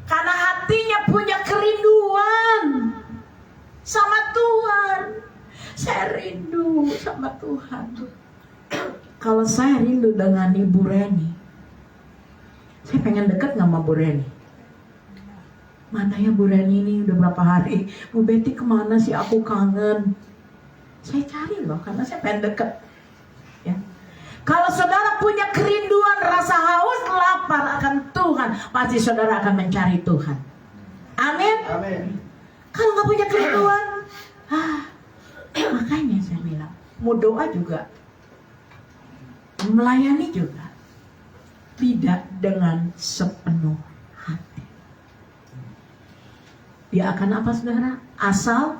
Karena hatinya punya kerinduan sama Tuhan. Saya rindu sama Tuhan. Kalau saya rindu dengan Ibu Reni, saya pengen dekat sama Bu Reni. Mana ya Bu Reni ini udah berapa hari? Bu Betty kemana sih, aku kangen. Saya cari loh, karena saya pengen dekat. Ya. Kalau saudara punya kerinduan, rasa haus, lapar akan Tuhan, pasti saudara akan mencari Tuhan. Amin. Amin. Kalau nggak punya kerinduan, makanya saya bilang, mau doa juga, melayani juga, tidak dengan sepenuh hati. Dia akan apa saudara? Asal-asalan.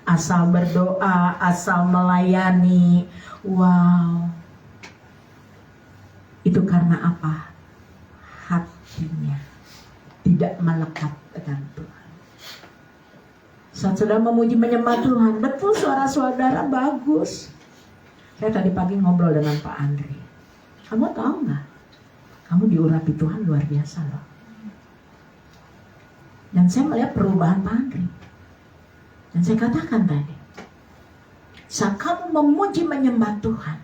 Asal berdoa, asal melayani. Wow. Itu karena apa? Hatinya tidak melekat dengan Tuhan. Saat saudara memuji menyembah Tuhan, betul suara saudara bagus. Saya tadi pagi ngobrol dengan Pak Andri. Kamu tahu nggak? Kamu diurapi Tuhan luar biasa loh. Dan saya melihat perubahan Pak Andri. Dan saya katakan tadi, saat kamu memuji menyembah Tuhan,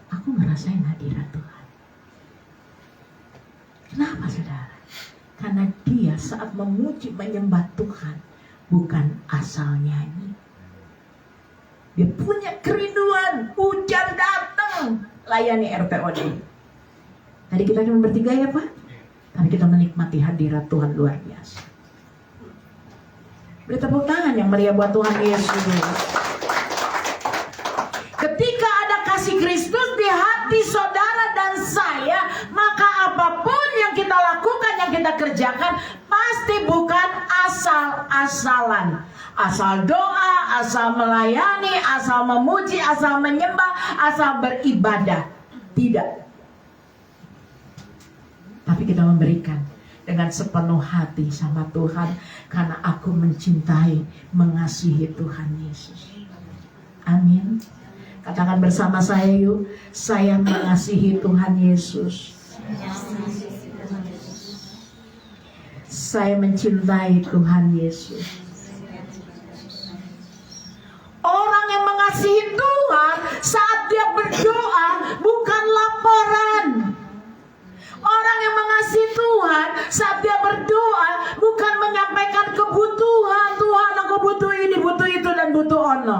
aku ngerasain hadirat Tuhan. Kenapa saudara? Karena dia saat memuji menyembah Tuhan, bukan asal nyanyi. Dia punya kerinduan, hujan datang, layani RPOD. Tadi kita cuma bertiga ya Pak? Tapi kita menikmati hadirat Tuhan luar biasa. Beri tepuk tangan yang meriah buat Tuhan Yesus. Ketika ada kasih Kristus di hati saudara dan saya, kerjakan pasti bukan asal-asalan. Asal doa, asal melayani, asal memuji, asal menyembah, asal beribadah. Tidak. Tapi kita memberikan dengan sepenuh hati sama Tuhan, karena aku mencintai, mengasihi Tuhan Yesus. Amin. Katakan bersama saya yuk, saya mengasihi Tuhan Yesus. Saya mencintai Tuhan Yesus. Orang yang mengasihi Tuhan saat dia berdoa bukan laporan. Orang yang mengasihi Tuhan saat dia berdoa bukan menyampaikan kebutuhan. Tuhan, aku butuh ini, butuh itu, dan butuh ono.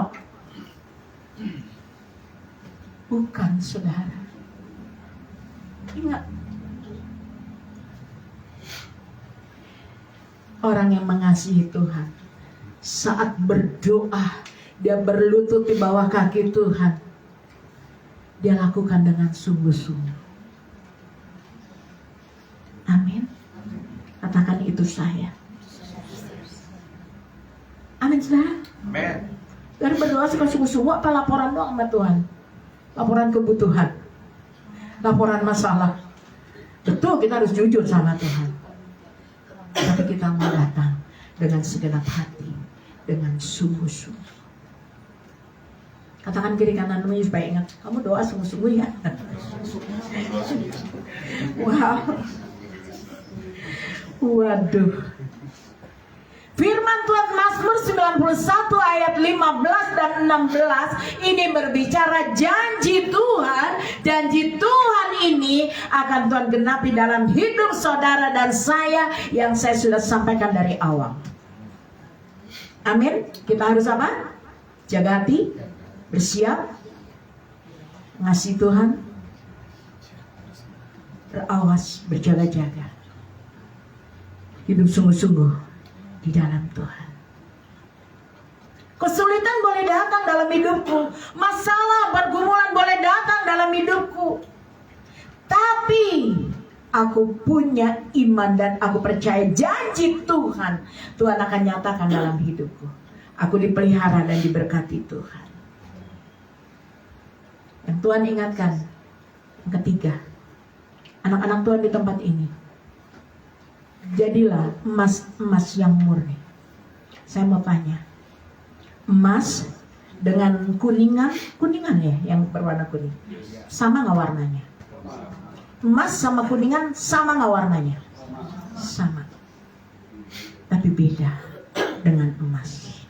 Bukan, saudara. Ingat, orang yang mengasihi Tuhan saat berdoa, dia berlutut di bawah kaki Tuhan, dia lakukan dengan sungguh-sungguh. Amin. Katakan itu saya. Amin, saudara. Amen. Dari berdoa sungguh-sungguh apa laporan doang sama Tuhan? Laporan kebutuhan, laporan masalah. Betul, kita harus jujur sama Tuhan. Tapi kita mau datang dengan segenap hati, dengan sungguh-sungguh. Katakan kiri kananmu supaya ingat, kamu doa sungguh-sungguh ya. Wow. Waduh. Firman Tuhan Mazmur 91 ayat 15 dan 16 ini berbicara janji Tuhan. Janji Tuhan ini akan Tuhan genapi dalam hidup saudara dan saya yang saya sudah sampaikan dari awal. Amin. Kita harus apa? Jaga hati, bersiap, mengasihi Tuhan, berawas, berjaga-jaga, hidup sungguh-sungguh di dalam Tuhan. Kesulitan boleh datang dalam hidupku, masalah, pergumulan boleh datang dalam hidupku, tapi aku punya iman dan aku percaya janji Tuhan. Tuhan akan nyatakan dalam hidupku. Aku dipelihara dan diberkati Tuhan. Yang Tuhan ingatkan, yang ketiga, anak-anak Tuhan di tempat ini, jadilah emas yang murni. Saya mau tanya, emas dengan kuningan ya, yang berwarna kuning, sama nggak warnanya? Emas sama kuningan sama nggak warnanya? Sama. Tapi beda dengan emas.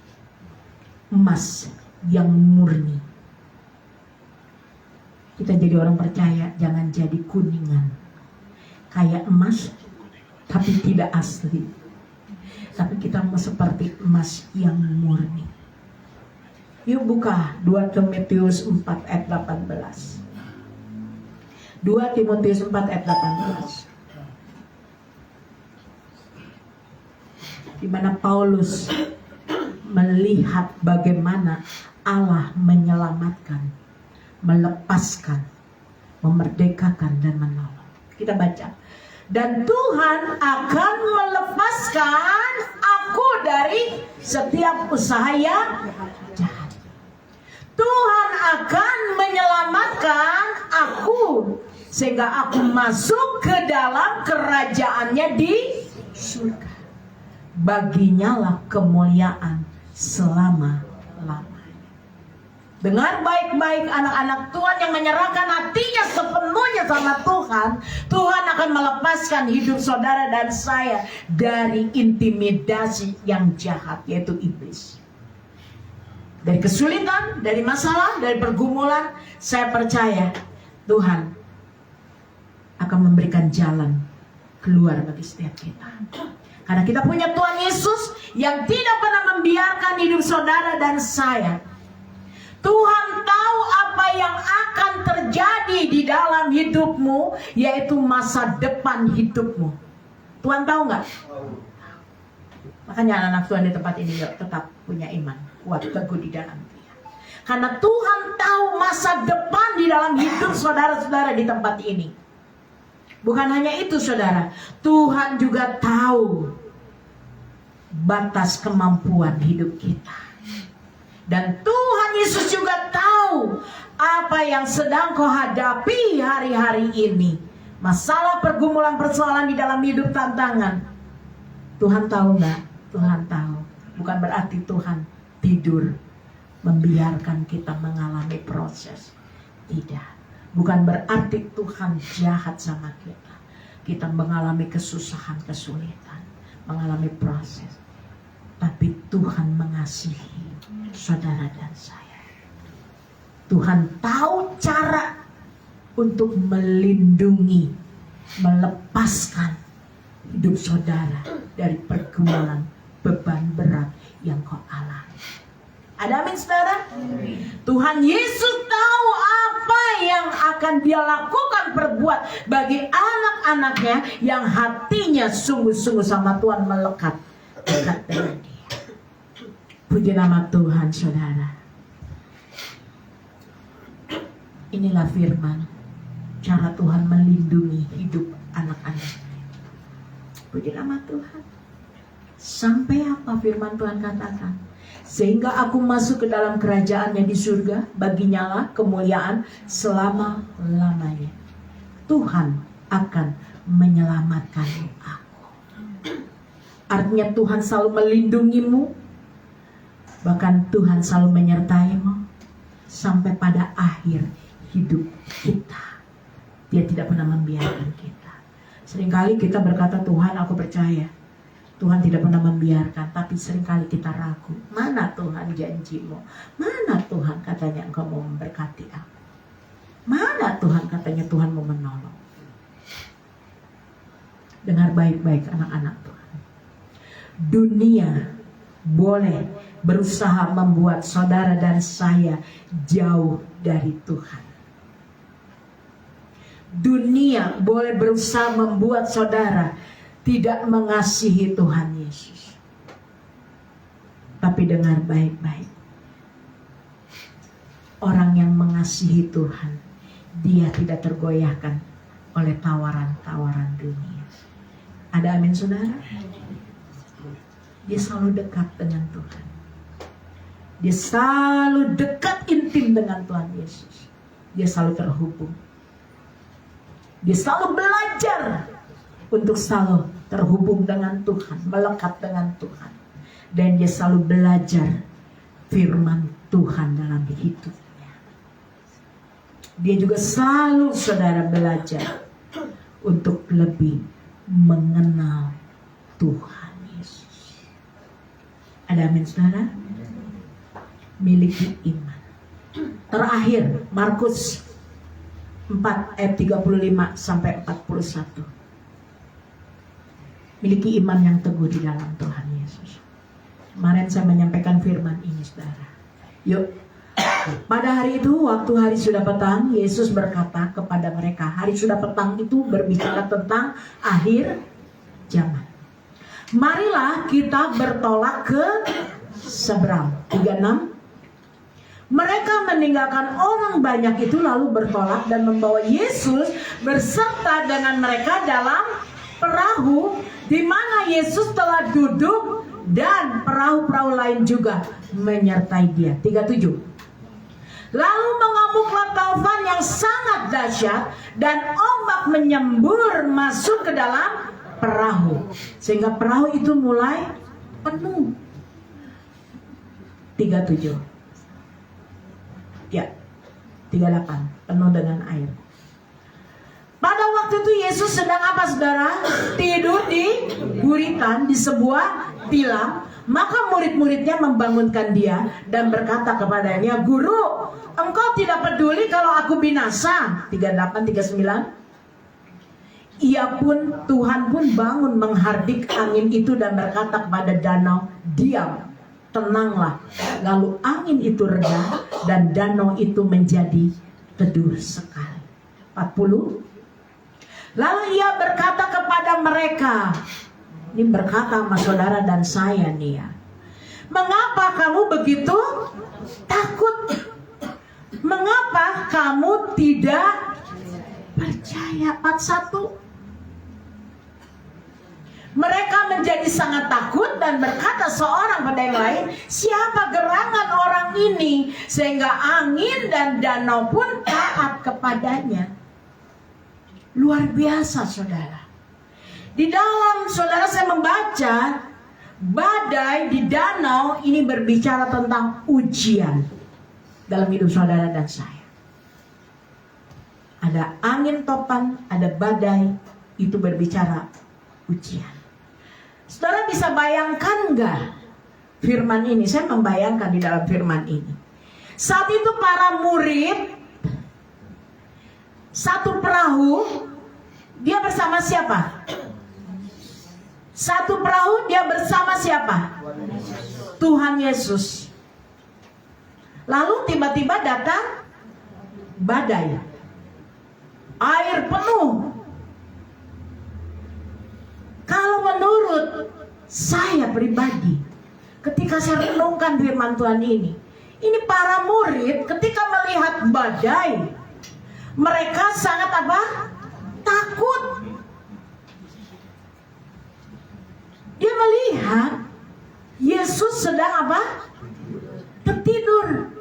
Emas yang murni. Kita jadi orang percaya, jangan jadi kuningan. Kayak emas tapi tidak asli. Tapi kita mau seperti emas yang murni. Yuk buka 2 Timotius 4 ayat 18. 2 Timotius 4 ayat 18. Di mana Paulus melihat bagaimana Allah menyelamatkan, melepaskan, memerdekakan dan menolong. Kita baca. Dan Tuhan akan melepaskan aku dari setiap usaha yang jahat. Tuhan akan menyelamatkan aku sehingga aku masuk ke dalam kerajaannya di surga. Baginya lah kemuliaan selama-lamanya. Dengar baik-baik anak-anak Tuhan yang menyerahkan hatinya sepenuhnya sama Tuhan. Tuhan akan melepaskan hidup saudara dan saya dari intimidasi yang jahat, yaitu iblis. Dari kesulitan, dari masalah, dari pergumulan, saya percaya Tuhan akan memberikan jalan keluar bagi setiap kita. Karena kita punya Tuhan Yesus yang tidak pernah membiarkan hidup saudara dan saya. Tuhan tahu apa yang akan terjadi di dalam hidupmu, yaitu masa depan hidupmu. Tuhan tahu nggak? Makanya anak-anak Tuhan di tempat ini tetap punya iman, kuat, teguh di dalam Dia. Karena Tuhan tahu masa depan di dalam hidup saudara-saudara di tempat ini. Bukan hanya itu saudara, Tuhan juga tahu batas kemampuan hidup kita. Dan Tuhan Yesus juga tahu apa yang sedang kau hadapi hari-hari ini. Masalah, pergumulan, persoalan di dalam hidup, tantangan. Tuhan tahu nggak? Tuhan tahu. Bukan berarti Tuhan tidur membiarkan kita mengalami proses. Tidak. Bukan berarti Tuhan jahat sama kita. Kita mengalami kesusahan, kesulitan, mengalami proses. Tapi Tuhan mengasihi saudara dan saya. Tuhan tahu cara untuk melindungi, melepaskan hidup saudara dari pergumulan, beban berat yang kau alami. Ada amin saudara? Tuhan Yesus tahu apa yang akan dia lakukan perbuat bagi anak-anaknya yang hatinya sungguh-sungguh sama Tuhan, melekat dekat dengan dia. Puji nama Tuhan saudara. Inilah firman, cara Tuhan melindungi hidup anak-anaknya. Puji nama Tuhan. Sampai apa firman Tuhan katakan? Sehingga aku masuk ke dalam kerajaannya di surga, baginya lah kemuliaan selama-lamanya. Tuhan akan menyelamatkan aku. Artinya Tuhan selalu melindungimu. Bahkan Tuhan selalu menyertaimu sampai pada akhir hidup kita. Dia tidak pernah membiarkan kita. Seringkali kita berkata, Tuhan aku percaya Tuhan tidak pernah membiarkan, tapi seringkali kita ragu. Mana Tuhan janjimu? Mana Tuhan katanya engkau mau memberkati aku? Mana Tuhan katanya Tuhan mau menolong? Dengar baik-baik anak-anak Tuhan. Dunia boleh berusaha membuat saudara dan saya jauh dari Tuhan. Dunia boleh berusaha membuat saudara tidak mengasihi Tuhan Yesus. Tapi dengar baik-baik. Orang yang mengasihi Tuhan, dia tidak tergoyahkan oleh tawaran-tawaran dunia. Ada amin saudara? Dia selalu dekat dengan Tuhan. Dia selalu dekat intim dengan Tuhan Yesus. Dia selalu terhubung. Dia selalu belajar untuk selalu terhubung dengan Tuhan, melekat dengan Tuhan. Dan dia selalu belajar firman Tuhan dalam hidupnya. Dia juga selalu saudara belajar untuk lebih mengenal Tuhan Yesus. Ada amin saudara? Miliki iman. Terakhir Markus 4 ayat 35 sampai 41. Miliki iman yang teguh di dalam Tuhan Yesus. Kemarin saya menyampaikan firman ini saudara. Yuk. Pada hari itu, waktu hari sudah petang, Yesus berkata kepada mereka. Hari sudah petang itu berbicara tentang akhir zaman. Marilah kita bertolak ke seberang. 36. Mereka meninggalkan orang banyak itu lalu bertolak dan membawa Yesus berserta dengan mereka dalam perahu di mana Yesus telah duduk dan perahu-perahu lain juga menyertai dia. 37. Lalu mengamuklah taufan yang sangat dahsyat dan ombak menyembur masuk ke dalam perahu sehingga perahu itu mulai penuh. 37. Ya. 38. Penuh dengan air. Pada waktu itu Yesus sedang apa saudara? Tidur di guritan di sebuah tilam. Maka murid-muridnya membangunkan dia dan berkata kepadanya, Guru, engkau tidak peduli kalau aku binasa. 38, 39. Tuhan pun bangun menghardik angin itu dan berkata kepada danau, diam, tenanglah. Lalu angin itu reda dan danau itu menjadi teduh sekali. 40. Lalu ia berkata kepada mereka, ini berkata sama saudara dan saya nih ya, mengapa kamu begitu takut? Mengapa kamu tidak percaya? 41. menjadi sangat takut dan berkata seorang pada yang lain, siapa gerangan orang ini sehingga angin dan danau pun taat kepadanya. Luar biasa saudara. Di dalam saudara saya membaca badai di danau ini berbicara tentang ujian dalam hidup saudara dan saya. Ada angin topan, ada badai, itu berbicara ujian. Saudara bisa bayangkan nggak firman ini? Saya membayangkan di dalam firman ini. Saat itu para murid satu perahu, dia bersama siapa? Satu perahu dia bersama siapa? Tuhan Yesus. Lalu tiba-tiba datang badai. Air penuh. Kalau menurut saya pribadi, ketika saya renungkan firman Tuhan ini para murid ketika melihat badai, mereka sangat apa? Takut. Dia melihat Yesus sedang apa? Tertidur.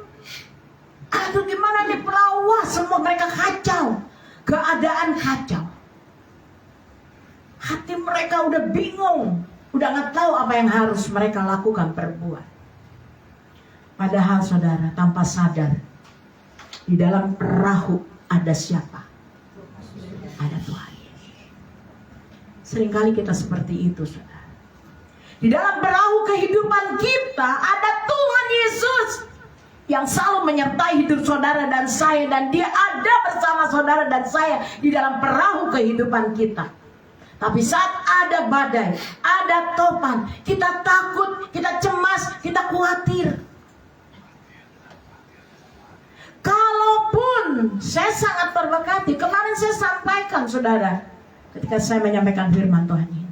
Aduh, gimana nih perahu? Wah, semua mereka kacau. Keadaan kacau. Hati mereka udah bingung. Udah gak tahu apa yang harus mereka lakukan, perbuat. Padahal saudara, tanpa sadar, di dalam perahu ada siapa? Ada Tuhan Yesus. Seringkali kita seperti itu, saudara. Di dalam perahu kehidupan kita ada Tuhan Yesus yang selalu menyertai hidup saudara dan saya, dan Dia ada bersama saudara dan saya di dalam perahu kehidupan kita. Tapi saat ada badai, ada topan, kita takut, kita cemas, kita khawatir. Kalaupun saya sangat terberkati, kemarin saya sampaikan saudara, ketika saya menyampaikan firman Tuhan ini.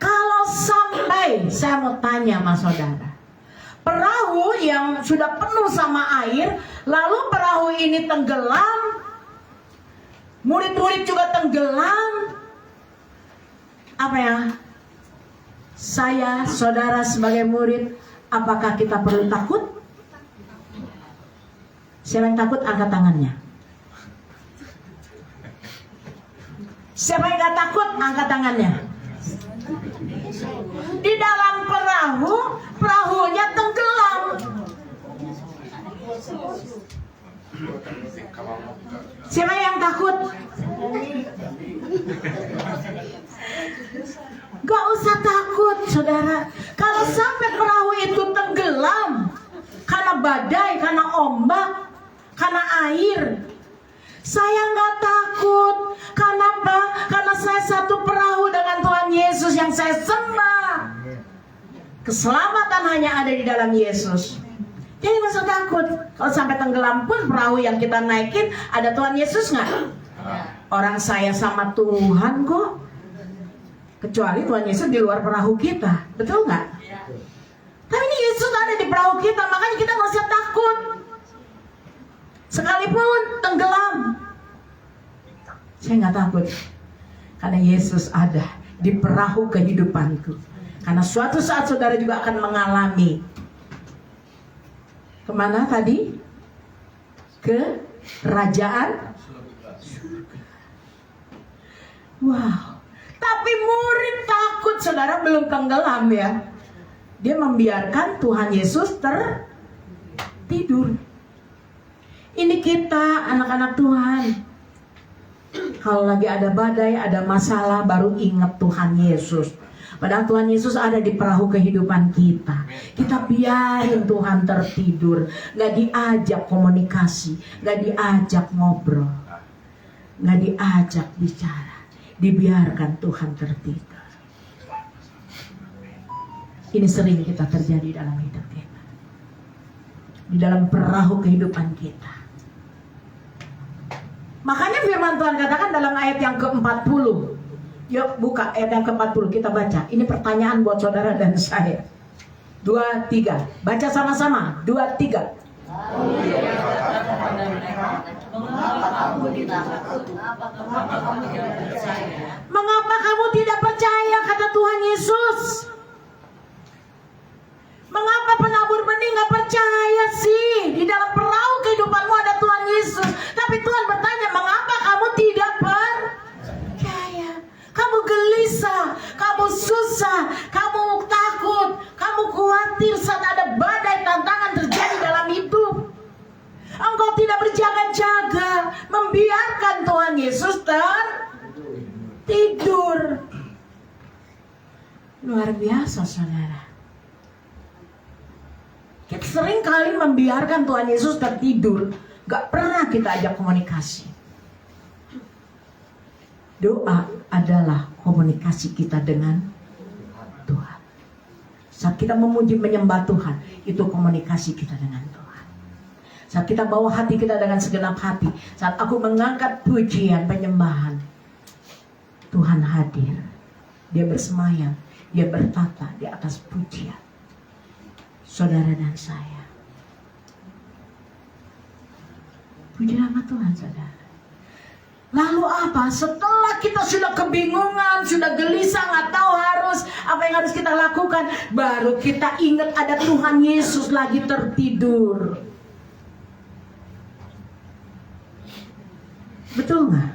Kalau sampai, saya mau tanya sama saudara, perahu yang sudah penuh sama air, lalu perahu ini tenggelam, murid-murid juga tenggelam, apa ya? Saya, saudara sebagai murid, apakah kita perlu takut? Siapa yang takut angkat tangannya. Siapa yang gak takut angkat tangannya. Di dalam perahu, perahunya tenggelam. Siapa yang takut? Gak usah takut saudara. Kalau sampai perahu itu tenggelam karena badai, karena ombak, karena air, saya gak takut. Kenapa? Karena saya satu perahu dengan Tuhan Yesus yang saya sembah. Keselamatan hanya ada di dalam Yesus. Jadi gak usah takut. Kalau sampai tenggelam pun perahu yang kita naikin, ada Tuhan Yesus gak? Orang saya sama Tuhan kok. Kecuali Tuhan Yesus di luar perahu kita. Betul gak? Tapi ini Yesus ada di perahu kita, makanya kita gak usah takut. Sekalipun tenggelam, saya gak takut. Karena Yesus ada di perahu kehidupanku. Karena suatu saat saudara juga akan mengalami. Kemana tadi? Ke kerajaan. Wow. Tapi murid takut, saudara, belum tenggelam ya. Dia membiarkan Tuhan Yesus tertidur. Ini kita anak-anak Tuhan. Kalau lagi ada badai, ada masalah, baru ingat Tuhan Yesus. Padahal Tuhan Yesus ada di perahu kehidupan kita. Kita biarin Tuhan tertidur. Gak diajak komunikasi, gak diajak ngobrol, gak diajak bicara. Dibiarkan Tuhan tertidur. Ini sering kita terjadi dalam hidup kita, di dalam perahu kehidupan kita. Makanya firman Tuhan katakan dalam ayat yang ke-40. Yuk buka ayat yang ke-40, kita baca. Ini pertanyaan buat saudara dan saya. 2, 3. Baca sama-sama. 2, 3. Mengapa kamu tidak percaya? Kata Tuhan gelisah, kamu susah, kamu takut, kamu khawatir saat ada badai tantangan terjadi dalam hidup. Engkau tidak berjaga-jaga, membiarkan Tuhan Yesus tertidur. Luar biasa, saudara. Kita sering kali membiarkan Tuhan Yesus tertidur, gak pernah kita ajak komunikasi. Doa adalah komunikasi kita dengan Tuhan. Saat kita memuji menyembah Tuhan, itu komunikasi kita dengan Tuhan. Saat kita bawa hati kita dengan segenap hati, saat aku mengangkat pujian penyembahan, Tuhan hadir. Dia bersemayam, dia bertata di atas pujian saudara dan saya. Puji nama Tuhan, saudara. Lalu apa? Setelah kita sudah kebingungan, sudah gelisah, nggak tahu apa yang harus kita lakukan, baru kita ingat ada Tuhan Yesus lagi tertidur. Betul nggak?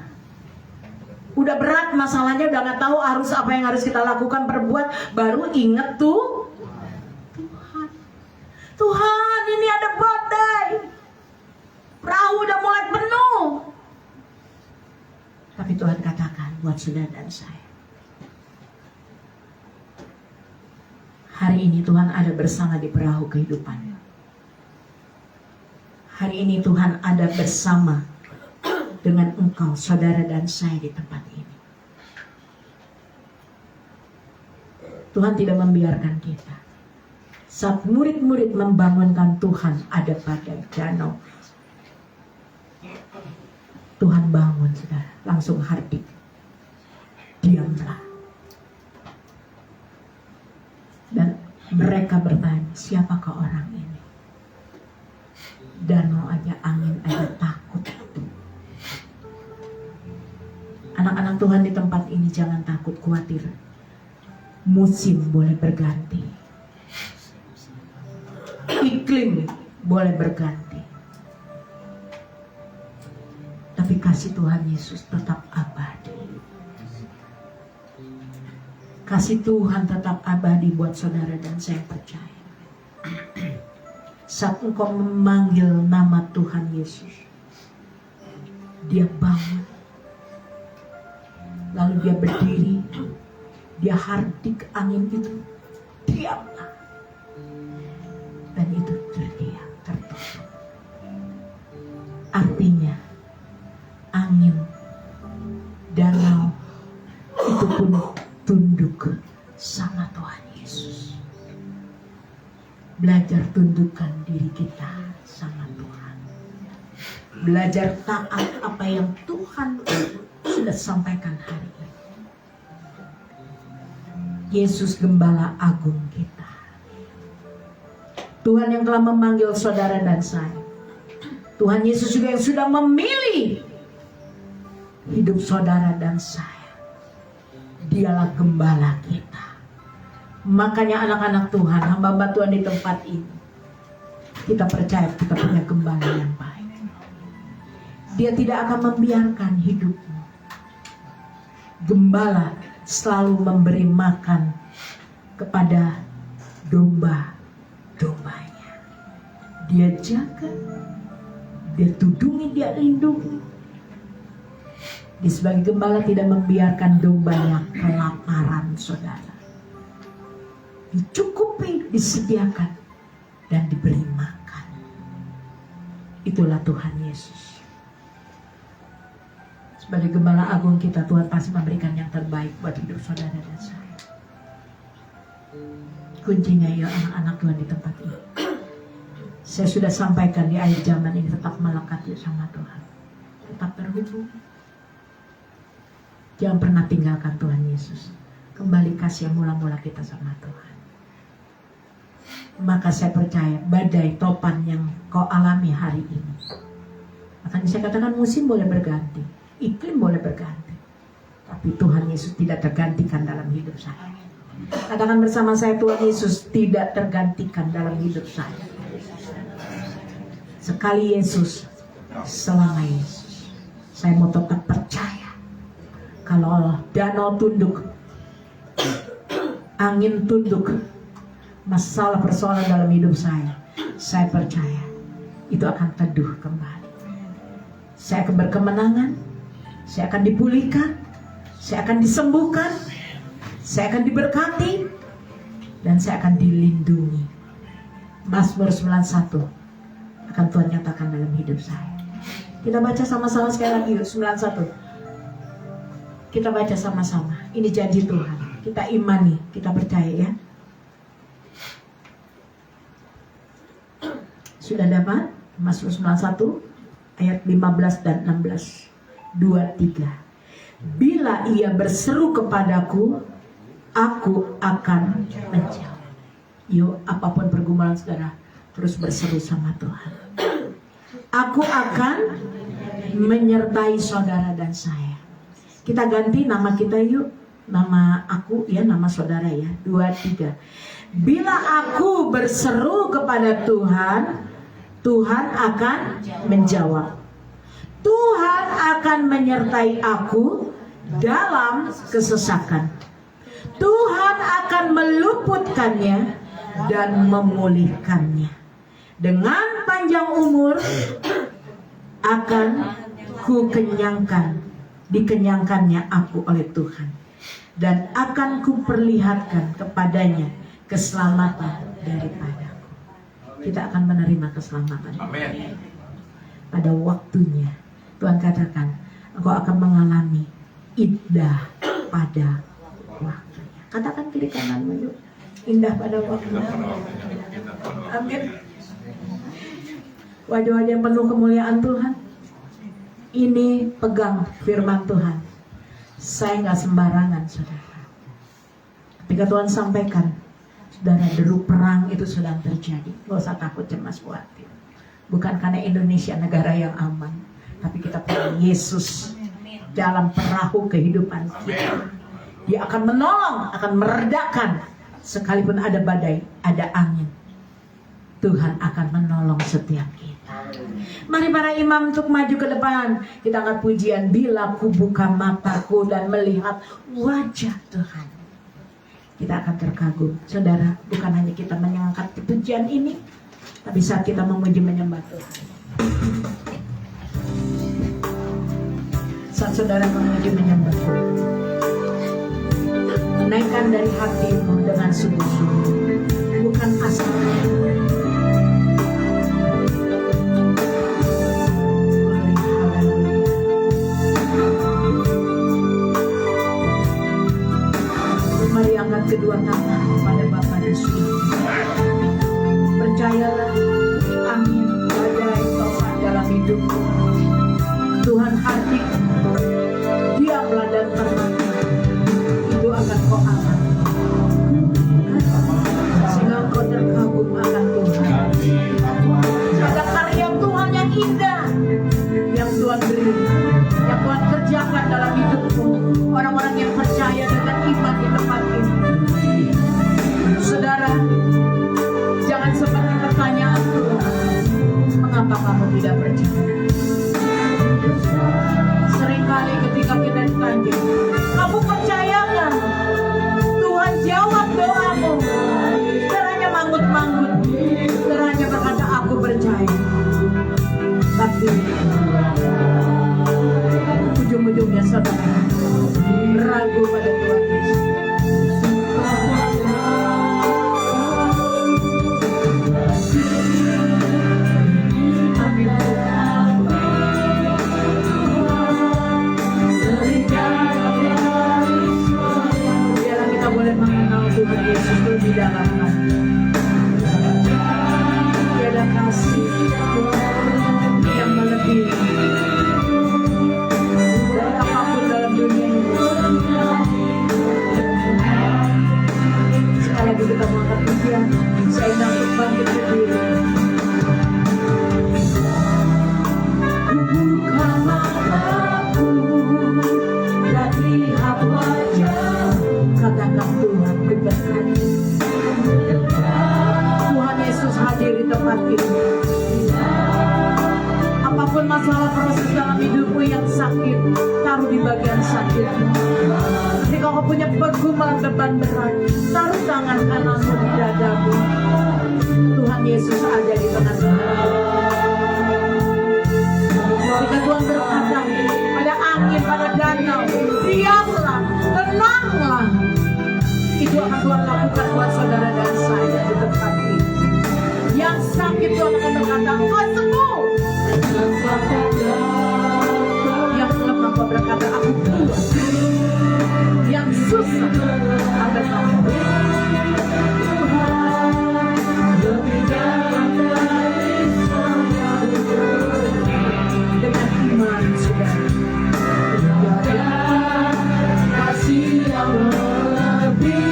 Udah berat masalahnya, udah nggak tahu apa yang harus kita lakukan, perbuat, baru ingat tuh Tuhan, ini ada badai, perahu udah mulai penuh. Tapi Tuhan katakan buat saudara dan saya, hari ini Tuhan ada bersama di perahu kehidupan. Hari ini Tuhan ada bersama dengan engkau, saudara dan saya di tempat ini. Tuhan tidak membiarkan kita. Saat murid-murid membangunkan Tuhan ada badai danau, Tuhan bangun, saudara, langsung hardik, diamlah. Dan mereka bertanya, siapakah orang ini? Danau aja, angin aja takut. Anak-anak Tuhan di tempat ini jangan takut, khawatir. Musim boleh berganti, iklim boleh berganti, tapi kasih Tuhan Yesus tetap abadi. Kasih Tuhan tetap abadi buat saudara dan saya percaya. Saat engkau memanggil nama Tuhan Yesus, dia bangun, lalu dia berdiri, dia hardik angin itu, diamlah. Dan itu terdiam, tertutup. Artinya angin, danau itu pun tunduk sama Tuhan Yesus. Belajar tundukkan diri kita sama Tuhan. Belajar taat apa yang Tuhan sudah sampaikan hari ini. Yesus Gembala Agung kita, Tuhan yang telah memanggil saudara dan saya. Tuhan Yesus juga yang sudah memilih hidup saudara dan saya. Dialah gembala kita. Makanya anak-anak Tuhan, hamba-hamba Tuhan di tempat ini, kita percaya kita punya gembala yang baik. Dia tidak akan membiarkan hidupmu. Gembala selalu memberi makan kepada domba-dombanya. Dia jaga, dia tudungi, dia lindungi. Dia sebagai gembala tidak membiarkan dombanya kelaparan, saudara. Dicukupi, disediakan, dan diberi makan. Itulah Tuhan Yesus. Sebagai gembala agung kita, Tuhan pasti memberikan yang terbaik buat hidup saudara dan saya. Kuncinya ya anak-anak Tuhan di tempat ini. Saya sudah sampaikan di akhir zaman ini, tetap melekat sama Tuhan. Tetap berhubung. Jangan pernah tinggalkan Tuhan Yesus. Kembali kasih yang mula-mula kita sama Tuhan. Maka saya percaya badai topan yang kau alami hari ini. Makanya saya katakan musim boleh berganti, iklim boleh berganti, tapi Tuhan Yesus tidak tergantikan dalam hidup saya. Katakan bersama saya, Tuhan Yesus tidak tergantikan dalam hidup saya. Sekali Yesus, selama Yesus. Saya mau tetap percaya. Kalau danau tunduk, angin tunduk masalah persoalan dalam hidup saya percaya itu akan teduh kembali. Saya akan berkemenangan, saya akan dipulihkan, saya akan disembuhkan, saya akan diberkati, dan saya akan dilindungi. Mazmur 91 akan Tuhan nyatakan dalam hidup saya. Kita baca sama-sama sekali lagi yuk, 91. Kita baca sama-sama. Ini janji Tuhan. Kita imani, kita percaya ya. Sudah dapat? Mazmur 91 ayat 15 dan 16. 2-3. Bila ia berseru kepadaku, aku akan menjawab. Yuk, apapun pergumulan saudara, terus berseru sama Tuhan. Aku akan menyertai saudara dan saya. Kita ganti nama kita yuk. Nama aku ya, nama saudara ya. 2-3. Bila aku berseru kepada Tuhan, Tuhan akan menjawab. Tuhan akan menyertai aku dalam kesesakan. Tuhan akan meluputkannya dan memulihkannya. Dengan panjang umur akan ku kenyangkan, dikenyangkannya aku oleh Tuhan, dan akan ku perlihatkan kepadanya keselamatan daripadaku. Kita akan menerima keselamatan. Amin. Pada waktunya Tuhan katakan, engkau akan mengalami indah pada waktunya. Katakan kiri kananmu yuk, indah pada waktunya. Amin. Wajah-wajah yang penuh kemuliaan Tuhan. Ini pegang firman Tuhan. Saya nggak sembarangan saudara. Ketika Tuhan sampaikan, saudara, deru perang itu sedang terjadi. Gak usah takut, cemas, khawatir. Bukan karena Indonesia negara yang aman, tapi kita punya Yesus dalam perahu kehidupan kita. Dia akan menolong, akan meredakan. Sekalipun ada badai, ada angin, Tuhan akan menolong setiap kita. Mari para imam untuk maju ke depan. Kita angkat pujian, bila ku buka mataku dan melihat wajah Tuhan. Kita akan terkagum. Saudara, bukan hanya kita mengangkat pujian ini, tapi saat kita memuji menyembah Tuhan. Saat saudara memuji menyembah Tuhan, naikkan dari hatimu dengan sungguh-sungguh, bukan asal. Mari angkat kedua tangan kepada Bapa di surga. Percayalah, angin badai topan dalam hidupmu Tuhan hadir. Diamlah dan tenang, itu akan kau alami, sehingga kau terkagum akan Tuhan. Ada karya Tuhan yang indah yang Tuhan beri, yang Tuhan kerjakan dalam hidupmu. Orang-orang yang percaya dengan iman di tempat ini. Saudara, jangan seperti pertanyaan Tuhan, mengapa kamu tidak percaya? Seringkali ketika kita ditanya, kamu percaya nggak? Tuhan jawab doamu. Saudara manggut-manggut, saudara berkata aku percaya. Tapi ujung-ujungnya saudara ragu pada Tuhan Yesus. Amin. Biarlah kita boleh mengenal Tuhan Yesus lebih dalam lagi. Tiada kasih yang melebihi dari apapun dalam dunia ini. Sekali lagi kita mengangkat pujian, saya ingin untuk bangkit berdiri. Buka mataku dan lihat wajah, katakan Tuhan berkati. Tuhan Yesus hadir di tempat ini. Apapun masalah proses dalam hidupmu yang sakit, taruh di bagian sakit. Ketika kau punya pergumulan beban berat, taruh tangan kananmu di dadamu. Tuhan Yesus ada di tengah-tengah. Ketika Tuhan berkata pada angin, pada danau, diamlah, tenanglah. Itu akan Tuhan lakukan buat saudara dan saya di tempat ini. Yang sakit Tuhan akan berkata, engkau sembuh. Yang lemah Tuhan berkata, aku kuat. Yang susah akan berkata, dengan iman saudara. Kasih yang lebih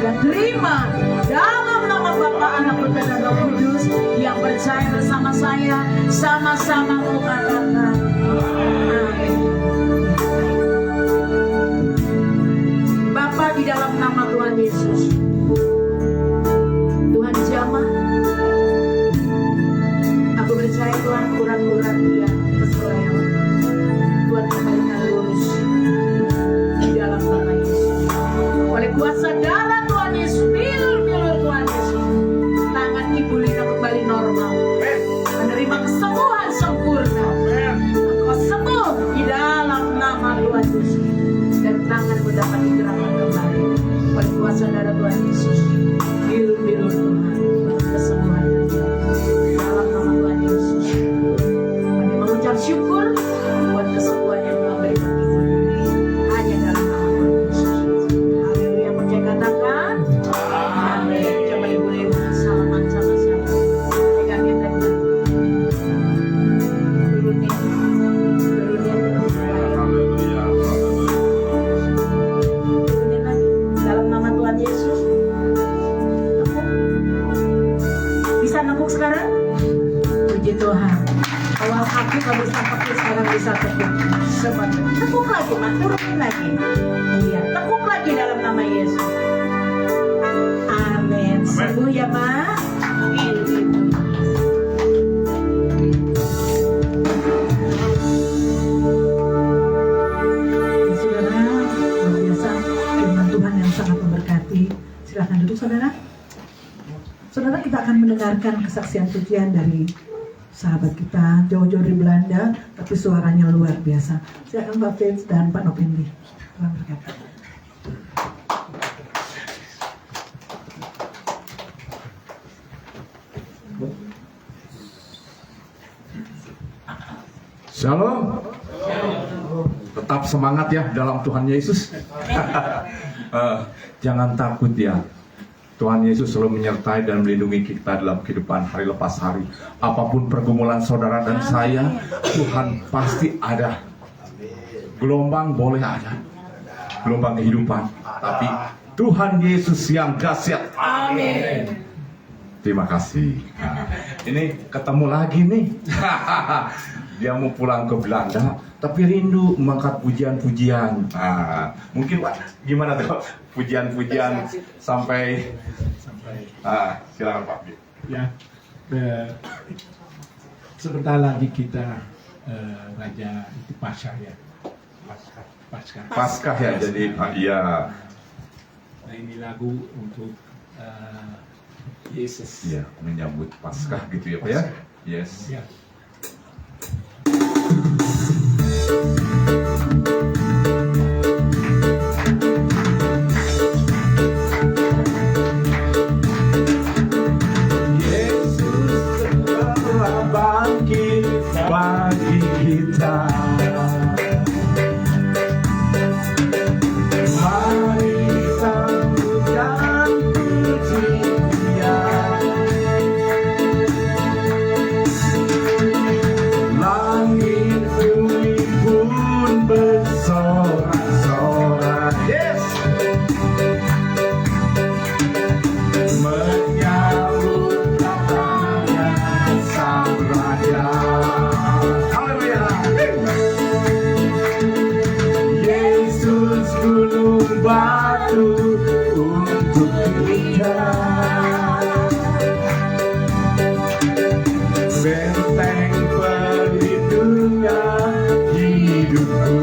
dan terima dalam nama Bapa, Anak, Putra, dan Roh Kudus yang percaya bersama saya, sama-sama mengatakan amin. Bapa, di dalam nama Tuhan Yesus, Tuhan jamah, aku percaya Tuhan kurang-kurang dia keselewat, Tuhan kembalikan lurus di dalam nama Yesus. Oleh kuasa darah Tuhan Yesus, bilur Tuhan Yesus, tangan Ibu Lina kembali normal, menerima kesembuhan sempurna. Engkau sembuh di dalam nama Tuhan Yesus, dan tanganmu dapat digerakkan kembali oleh kuasa darah Tuhan Yesus. Bilur Tuhan, kesembuhan terjadi dalam nama Tuhan Yesus. Kami mengucap syukur buat kesembuhan yang Tuhan berikan Ibu hanya dalam nama Tuhan Yesus. Haleluya, percaya katakan amin. Coba Ibu Lina salaman sama-sama, pegangin tangan, turunin turunin lagi dalam nama Tuhan Yesus. Bisa nengkuk sekarang? Puji Tuhan. Awal kaki kalau bisa pakai, sekarang bisa tekuk. Semuanya. Tekuk lagi, Mak. Turunin lagi. Iya, tekuk lagi dalam nama Yesus. Amin. Sembuh ya, Mak. Saudara, luar biasa firman Tuhan yang sangat memberkati. Silakan duduk, saudara. Saudara, kita akan mendengarkan kesaksian pujian dari sahabat kita jauh-jauh dari Belanda, tapi suaranya luar biasa. Silakan Pak Fitz dan Pak Nopendi. Tuhan berkati. Shalom. Tetap semangat ya dalam Tuhan Yesus. Jangan takut ya. Tuhan Yesus selalu menyertai dan melindungi kita dalam kehidupan hari lepas hari. Apapun pergumulan saudara dan saya, Tuhan pasti ada. Gelombang boleh ada, gelombang kehidupan, tapi Tuhan Yesus yang dahsyat. Amin. Terima kasih. Nah, ini ketemu lagi nih. Dia mau pulang ke Belanda, tapi rindu mengangkat pujian-pujian. Nah, mungkin Pak, gimana tuh pujian-pujian sampai silakan Pak. Ya, sebentar lagi kita Raja itu Paskah ya. Paskah ya, jadi iya. Nah, ini lagu untuk Yesus. Iya, menyambut Paskah gitu ya Pak ya. Yes. Ya. Yesus telah bangkit bagi kita. Mari sambut dan puji Dia. Langit bumi pun bersorak-sorak. Yes. Menyambut datangnya Sang Raja. Haleluya. Yesus gunung batu untuk kita, benteng perlindungan hidupku.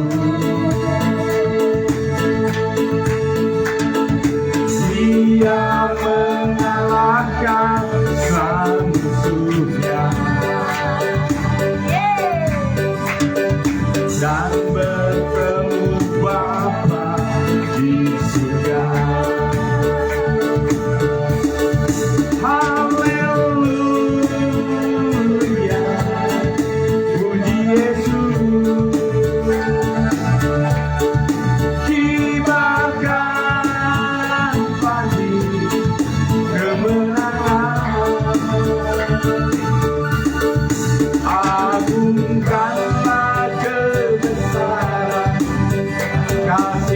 Dia mengalahkan sang musuhnya dan bertemu Bapa di surga. Haleluya, puji Yesus. Kibarkan pagi kemenangan, agungkanlah kebesaran kasih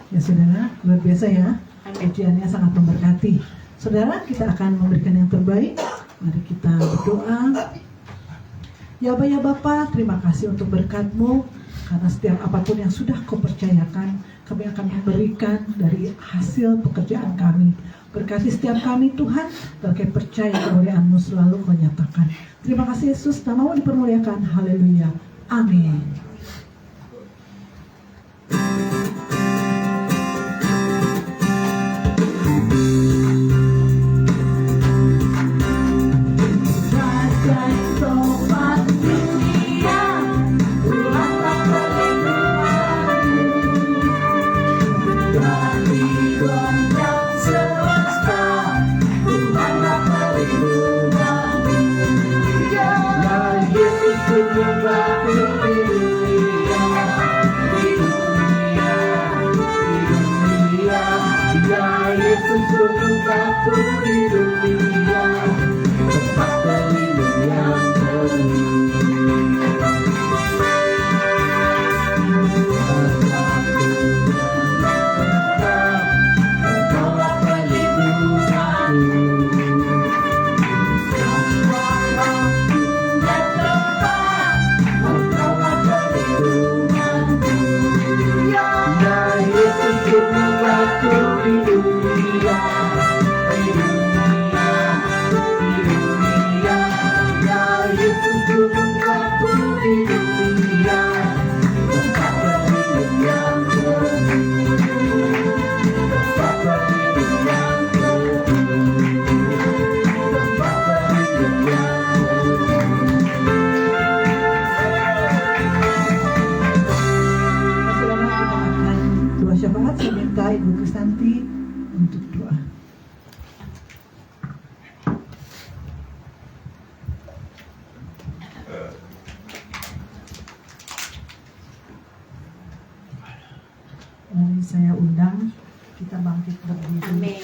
Ya saudara, luar biasa ya. Pujiannya sangat memberkati. Saudara, kita akan memberikan yang terbaik. Mari kita berdoa. Ya Bapa, ya Bapa, terima kasih untuk berkat-Mu. Karena setiap apapun yang sudah Kau percayakan, kami akan memberikan dari hasil pekerjaan kami. Berkati setiap kami Tuhan, dan kami percaya kemuliaan-Mu selalu Kau nyatakan. Terima kasih Yesus, nama-Mu dipermuliakan. Haleluya. Amin. Syafaat, saya minta Ibu Kristanti untuk doa. Mari saya undang kita bangkit berdiri. Amin.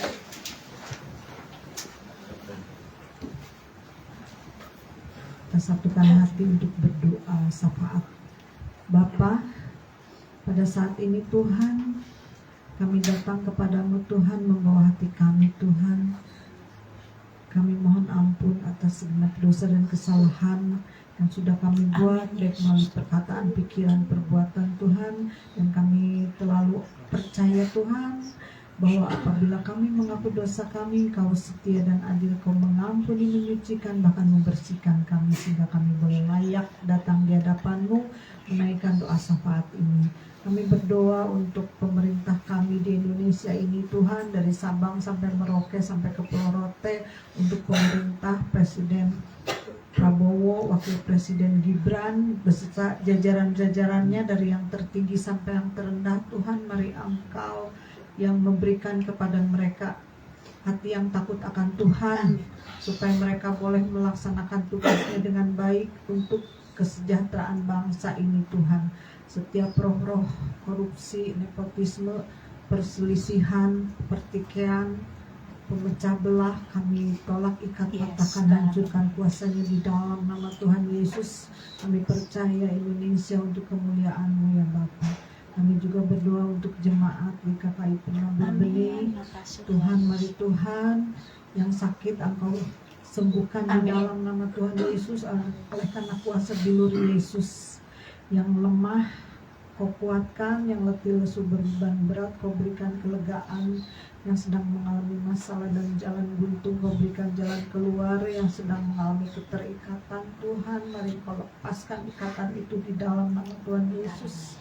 Kita satukan hati untuk berdoa syafaat. Bapa, pada saat ini Tuhan, kami datang kepadamu Tuhan, membawa hati kami Tuhan. Kami mohon ampun atas segenap dosa dan kesalahan yang sudah kami buat, baik melalui perkataan, pikiran, perbuatan Tuhan. Dan kami terlalu percaya Tuhan, bahwa apabila kami mengaku dosa kami, Kau setia dan adil, Kau mengampuni, menyucikan, bahkan membersihkan kami, sehingga kami boleh layak datang di hadapan-Mu, menaikkan doa syafaat ini. Kami berdoa untuk pemerintah kami di Indonesia ini Tuhan, dari Sabang sampai Merauke sampai ke Pulau Rote, untuk pemerintah Presiden Prabowo, Wakil Presiden Gibran, beserta jajaran-jajarannya dari yang tertinggi sampai yang terendah. Tuhan, mari Engkau yang memberikan kepada mereka hati yang takut akan Tuhan, supaya mereka boleh melaksanakan tugasnya dengan baik untuk kesejahteraan bangsa ini Tuhan. Setiap roh-roh korupsi, nepotisme, perselisihan, pertikaian, pemecah belah, kami tolak, ikat, patahkan, hancurkan kuasanya di dalam nama Tuhan Yesus. Kami percaya Indonesia untuk kemuliaan-Mu ya Bapa. Kami juga berdoa untuk jemaat di KKI Penambur Benih. Tuhan, mari Tuhan, yang sakit Engkau sembuhkan di dalam nama Tuhan Yesus oleh karena kuasa bilur Yesus. Yang lemah Kau kuatkan, yang letih lesu beban berat Kau berikan kelegaan, yang sedang mengalami masalah dan jalan buntu Kau berikan jalan keluar, yang sedang mengalami keterikatan Tuhan, mari Kau lepaskan ikatan itu di dalam nama Tuhan Yesus.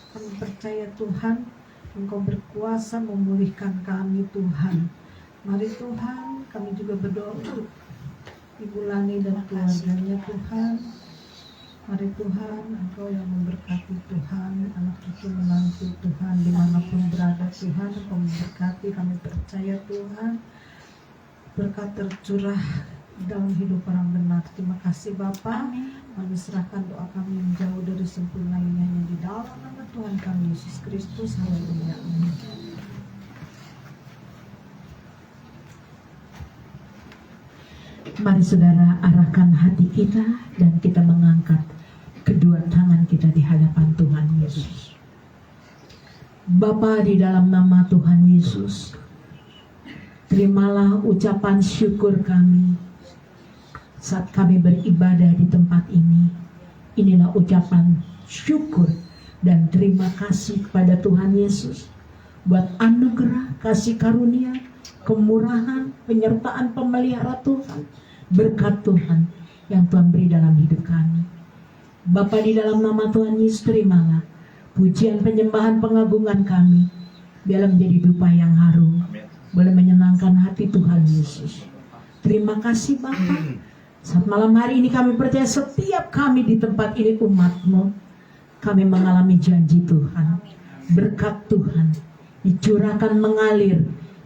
Kami percaya Tuhan, Engkau berkuasa memulihkan kami Tuhan. Mari Tuhan, kami juga berdoa untuk Ibu Lani dan keluarganya Tuhan. Mari Tuhan, Engkau yang memberkati Tuhan, anak cucu menantu Tuhan, dimanapun berada Tuhan, Engkau memberkati, kami percaya Tuhan, berkat tercurah dalam hidup orang benar. Terima kasih Bapa. Kami serahkan doa kami yang jauh dari sempurna ini hanya di dalam nama Tuhan kami Yesus Kristus. Haleluya. Amin. Mari saudara arahkan hati kita dan kita mengangkat kedua tangan kita di hadapan Tuhan Yesus. Bapa, di dalam nama Tuhan Yesus, terimalah ucapan syukur kami saat kami beribadah di tempat ini. Inilah ucapan syukur dan terima kasih kepada Tuhan Yesus buat anugerah, kasih karunia, kemurahan, penyertaan pemelihara Tuhan, berkat Tuhan yang Tuhan beri dalam hidup kami. Bapa, di dalam nama Tuhan Yesus, terimalah pujian, penyembahan, pengagungan kami, biarlah menjadi dupa yang harum, boleh menyenangkan hati Tuhan Yesus. Terima kasih Bapa. Saat malam hari ini kami percaya setiap kami di tempat ini umat-Mu, kami mengalami janji Tuhan, berkat Tuhan dicurahkan mengalir,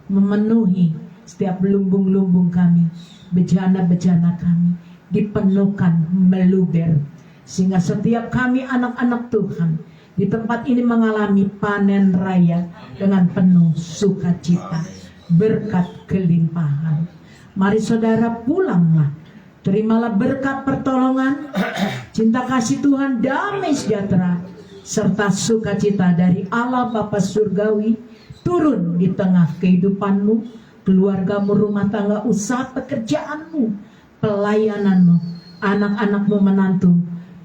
memenuhi setiap lumbung-lumbung kami, bejana-bejana kami dipenuhkan, meluber, sehingga setiap kami anak-anak Tuhan di tempat ini mengalami panen raya dengan penuh sukacita, berkat kelimpahan. Mari saudara pulanglah, terimalah berkat pertolongan, cinta kasih Tuhan, damai sejahtera, serta sukacita dari Allah Bapa Surgawi turun di tengah kehidupanmu, keluargamu, rumah tangga, usaha pekerjaanmu, pelayananmu, anak-anakmu, menantu,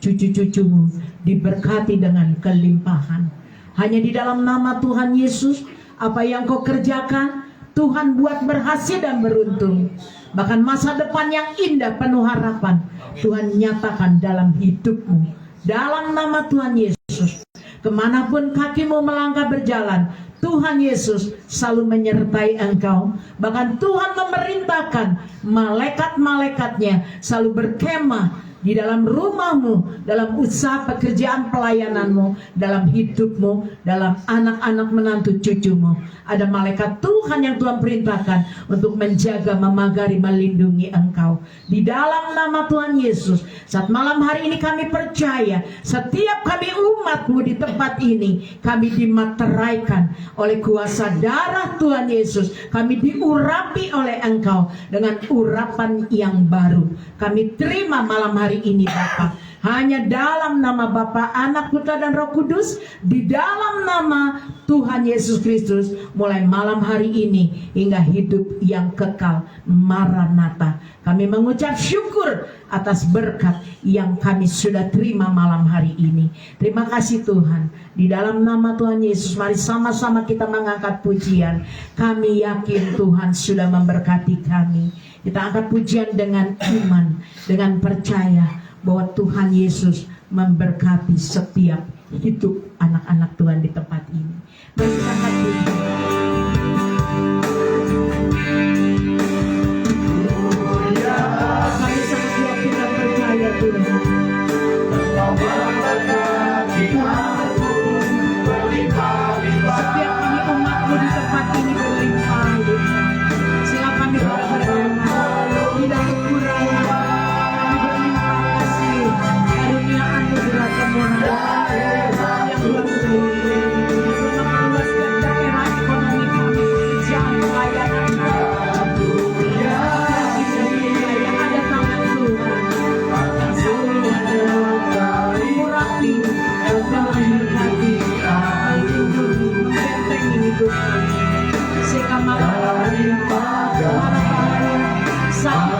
cucu-cucumu diberkati dengan kelimpahan. Hanya di dalam nama Tuhan Yesus, apa yang kau kerjakan Tuhan buat berhasil dan beruntung. Bahkan masa depan yang indah penuh harapan Tuhan nyatakan dalam hidupmu. Dalam nama Tuhan Yesus, kemanapun kakimu melangkah berjalan, Tuhan Yesus selalu menyertai engkau. Bahkan Tuhan memerintahkan malaikat-malaikatnya selalu berkemah di dalam rumahmu, dalam usaha pekerjaan pelayananmu, dalam hidupmu, dalam anak-anak menantu cucumu. Ada malaikat Tuhan yang Tuhan perintahkan untuk menjaga, memagari, melindungi engkau. Di dalam nama Tuhan Yesus, saat malam hari ini kami percaya setiap kami umat-Mu di tempat ini, kami dimateraikan oleh kuasa darah Tuhan Yesus. Kami diurapi oleh engkau dengan urapan yang baru. Kami terima malam hari ini Bapa, hanya dalam nama Bapa, Anak, Putra dan Roh Kudus, di dalam nama Tuhan Yesus Kristus, mulai malam hari ini hingga hidup yang kekal. Maranatha. Kami mengucap syukur atas berkat yang kami sudah terima malam hari ini. Terima kasih Tuhan. Di dalam nama Tuhan Yesus, mari sama-sama kita mengangkat pujian. Kami yakin Tuhan sudah memberkati kami. Kita angkat pujian dengan iman, dengan percaya bahwa Tuhan Yesus memberkati setiap hidup anak-anak Tuhan di tempat ini. Mari kita angkat pujian. Kami sangat yakin dan percaya Tuhan. Setiap ini umat-Mu di tempat ini berlimpah-limpah. Sehingga kami berdoa tidak kekurangan. Kami berlimpah kasih karunia kuasa